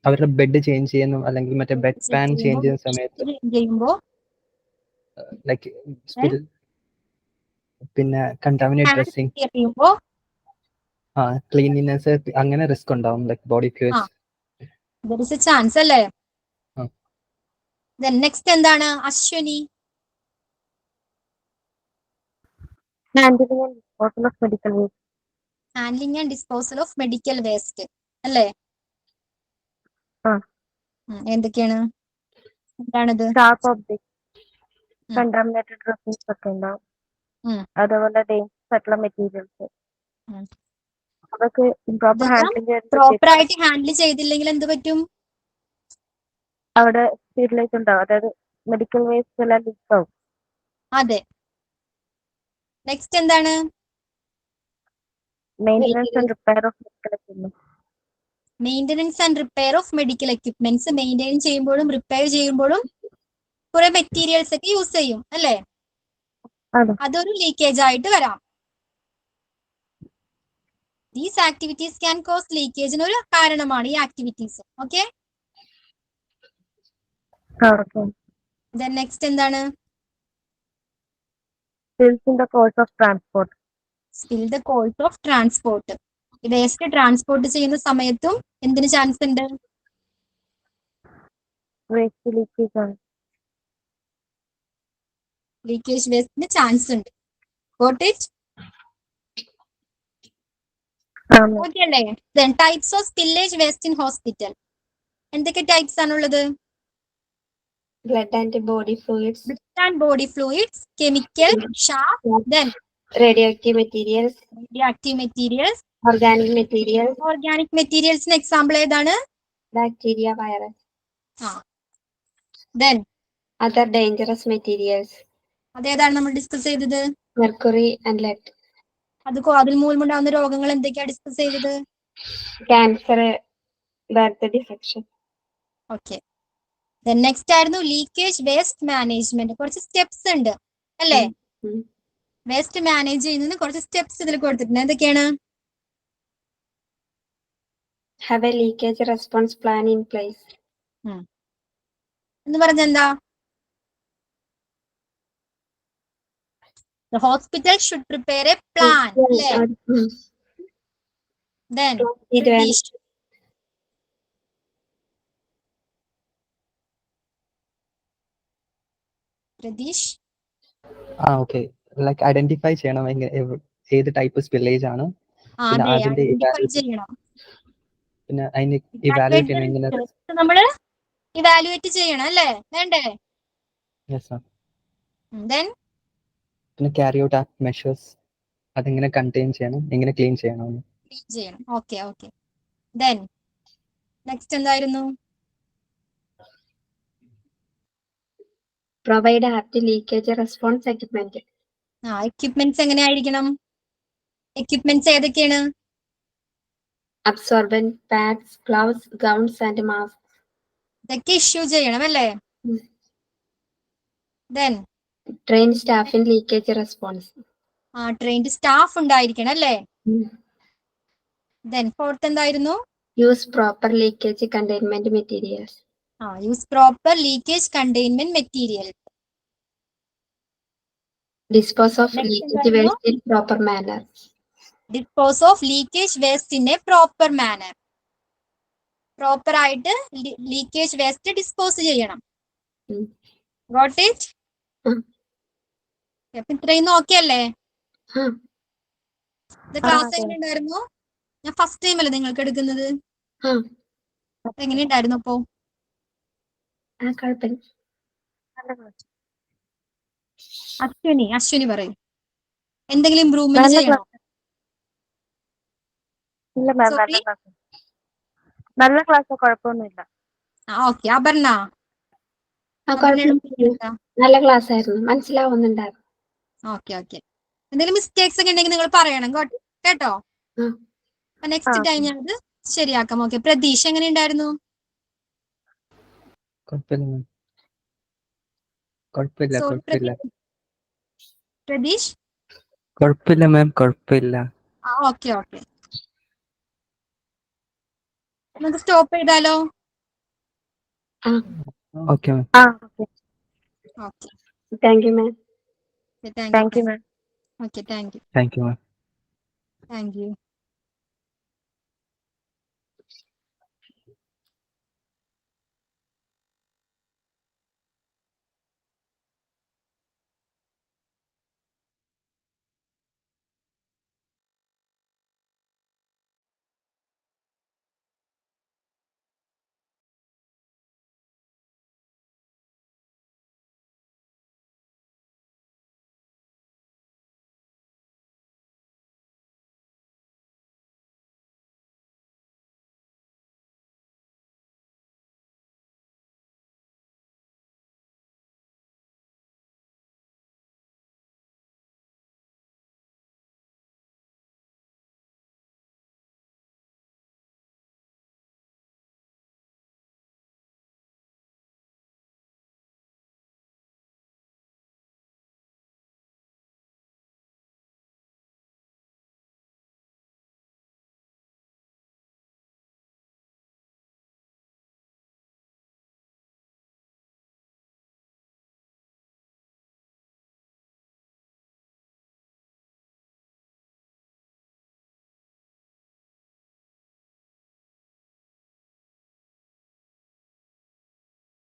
Speaker 3: അവരുടെ ബെഡ് ചേഞ്ച് ചെയ്യുന്നു, അല്ലെങ്കിൽ മറ്റേ ബെഡ് പാൻ ചേഞ്ച് ചെയ്യുന്ന സമയത്ത് ലൈക്ക് പിന്നെ കണ്ടാമിനേറ്റ് ഡ്രസ്സിംഗ്, ക്ലീനിനെസ്, അങ്ങനെ റിസ്ക് ഉണ്ടാവും, ലൈക്ക് ബോഡി ഫ്ലൂയിഡ്സ്
Speaker 1: ചാൻസ് അല്ലേ? നെക്സ്റ്റ് എന്താണ്? Ashwini.
Speaker 4: Handling and disposal of medical waste.
Speaker 1: Handling and disposal of medical waste അല്ലേ? എന്തൊക്കെയാണ്? എന്താണിത്?
Speaker 4: Sharp objects, contaminated dressings ഒക്കെ ഉണ്ടാവും. അതുപോലെ ഡേഞ്ചറസ് ആയിട്ടുള്ള മെറ്റീരിയൽസ് അതൊക്കെ ഇംപ്രോപ്പർ ഹാൻഡ്ലിംഗ്
Speaker 1: പ്രോപ്പർ ആയിട്ട് ഹാൻഡിൽ ചെയ്തില്ലെങ്കിൽ എന്ത് പറ്റും?
Speaker 4: അവിടെ സ്പീഡിലേക്ക് ഉണ്ടാവും. അതായത് മെഡിക്കൽ വേസ്റ്റ് എല്ലാം ലീക്ക് ആവും.
Speaker 1: അതെ. നെക്സ്റ്റ് എന്താണ്?
Speaker 4: Maintenance and repair of medical equipment.
Speaker 1: Maintenance and repair of medical equipments. Maintain ചെയ്യുമ്പോഴും റിപ്പയർ ചെയ്യുമ്പോഴും കുറെ മെറ്റീരിയൽസ് ഒക്കെ യൂസ് ചെയ്യും അല്ലേ? അതൊരു ലീക്കേജ് ആയിട്ട് വരാം. ദീസ് ആക്ടിവിറ്റീസ് ക്യാൻ കോസ് ലീക്കേജിന് ഒരു കാരണമാണ് ഈ ആക്ടിവിറ്റീസ്. ഓക്കെ, നെക്സ്റ്റ് എന്താണ്?
Speaker 4: Spills in the course of transport.
Speaker 1: Spill the course of transport. Waste transport ചെയ്യുന്ന സമയത്തും എന്തിന് ചാൻസ് ഉണ്ട്?
Speaker 4: വേസ്റ്റ് ലീക്കേജ് ആണ്.
Speaker 1: ലീക്കേജ് വേസ്റ്റിന് ചാൻസ് ഉണ്ട്. Got it? ഓക്കെ അല്ലേ? Types of spillage waste in hospital. എന്തൊക്കെ ടൈപ്സ് ആണുള്ളത്?
Speaker 2: Blood and body fluids.
Speaker 1: Blood and body fluids, chemical, sharp, then
Speaker 2: radioactive materials, organic materials.
Speaker 1: Organic materials ന് example ഏതാണ്?
Speaker 2: Bacteria, virus.
Speaker 1: Then
Speaker 2: other dangerous materials.
Speaker 1: അതേതാണ് നമ്മൾ discuss ചെയ്തത്?
Speaker 2: Mercury and lead.
Speaker 1: അതിൽ മൂലമുണ്ടാകുന്ന രോഗങ്ങൾ എന്തൊക്കെയാണ് ഡിസ്കസ് ചെയ്തത്?
Speaker 2: Cancer, birth defection.
Speaker 1: Okay. Next ആയിരുന്നു ലീക്കേജ് വേസ്റ്റ് മാനേജ്മെന്റ്. കുറച്ച് സ്റ്റെപ്സ് ഉണ്ട് അല്ലേ? വേസ്റ്റ് മാനേജ് ചെയ്യുന്നതിന് കുറച്ച് സ്റ്റെപ്സ് ഇതിൽ കൊടുത്തിട്ടുണ്ട്. എന്തൊക്കെയാണ്?
Speaker 2: Have a leakage response plan in place.
Speaker 1: എന്ന് പറഞ്ഞെന്താ? The hospital should prepare a plan. Then Pradesh.
Speaker 3: Okay, like identify ചെയ്യണം ഏത് ടൈപ്പ് സ്പില്ലേജ് ആണ്, പിന്നെ അതിന്റെ ഇവാലുവേറ്റ് ചെയ്യണം.
Speaker 1: നമ്മള് ഇവാലുവേറ്റ് ചെയ്യണം അല്ലേ? വേണ്ടേ?
Speaker 3: Yes sir.
Speaker 1: Then
Speaker 3: പിന്നെ ക്യാരി ഔട്ട് ആക്ട് മെഷേഴ്സ് അതെങ്ങനെ കണ്ടെയ്ൻ ചെയ്യണം, എങ്ങനെ ക്ലീൻ ചെയ്യണം.
Speaker 1: ക്ലീൻ ചെയ്യണം. Okay okay. ദെൻ നെക്സ്റ്റ് എന്തായിരുന്നു?
Speaker 2: Provide apt leakage response equipment.
Speaker 1: Equipments എങ്ങനെയായിരിക്കണം? എക്യുപ്മെന്റ്സ് ഏതൊക്കെയാണ്?
Speaker 2: Absorbent pads, gloves, gowns and masks.
Speaker 1: ഇതൊക്കെ ഇഷ്യൂ ചെയ്യണം അല്ലേ? Then
Speaker 2: Train staff in leakage response.
Speaker 1: Trained staff ഉണ്ടായിരിക്കണം അല്ലേ? ദെൻ ഫോർത്ത് എന്തായിരുന്നു?
Speaker 2: Use proper leakage containment materials.
Speaker 1: Use proper leakage containment material.
Speaker 2: Dispose of
Speaker 1: Next
Speaker 2: leakage
Speaker 1: എന്തായിരുന്നു?
Speaker 2: waste in proper manner.
Speaker 1: Dispose of leakage waste in A proper manor. Proper ആയിട്ട് leakage waste dispose ചെയ്യണം. Got it? അപ്പൊ ഇത്രയും okay അല്ലേ? ഇത് class എങ്ങനെ ഉണ്ടായിരുന്നു? ഞാൻ ഫസ്റ്റ് ടൈം അല്ലേ നിങ്ങൾക്ക് എടുക്കുന്നത്? എങ്ങനെയുണ്ടായിരുന്നു അപ്പോ? അശ്വിനി പറയൂ. എന്തെങ്കിലും ഇംപ്രൂവ്മെന്റ് ചെയ്യണോ?
Speaker 4: ഇല്ല മാം,
Speaker 1: Sorry?
Speaker 4: നല്ല ക്ലാസ്, കുഴപ്പമൊന്നുമില്ല.
Speaker 1: ഓക്കെ. അപർണ,
Speaker 2: നല്ല ക്ലാസ് ആയിരുന്നു, മനസ്സിലാവുന്നുണ്ടായിരുന്നു.
Speaker 1: Okay okay. എന്തെങ്കിലും മിസ്റ്റേക്സ് ഒക്കെ ഉണ്ടെങ്കിൽ നിങ്ങൾ പറയണം കേട്ടോ. നെക്സ്റ്റ് ടൈം ഞാൻ അത് ശരിയാക്കാം. ഓക്കെ. പ്രതീഷ് എങ്ങനെ ഉണ്ടായിരുന്നു? പ്രതീഷ്
Speaker 3: കുഴപ്പമില്ല മാം, കുഴപ്പമില്ല.
Speaker 1: Okay okay. നമുക്ക് സ്റ്റോപ്പ് ചെയ്താലോ?
Speaker 3: Okay ma'am.
Speaker 1: Okay.
Speaker 2: Thank you ma'am.
Speaker 1: Thank you ma'am. Okay thank you.
Speaker 3: Thank you ma'am.
Speaker 1: Thank you.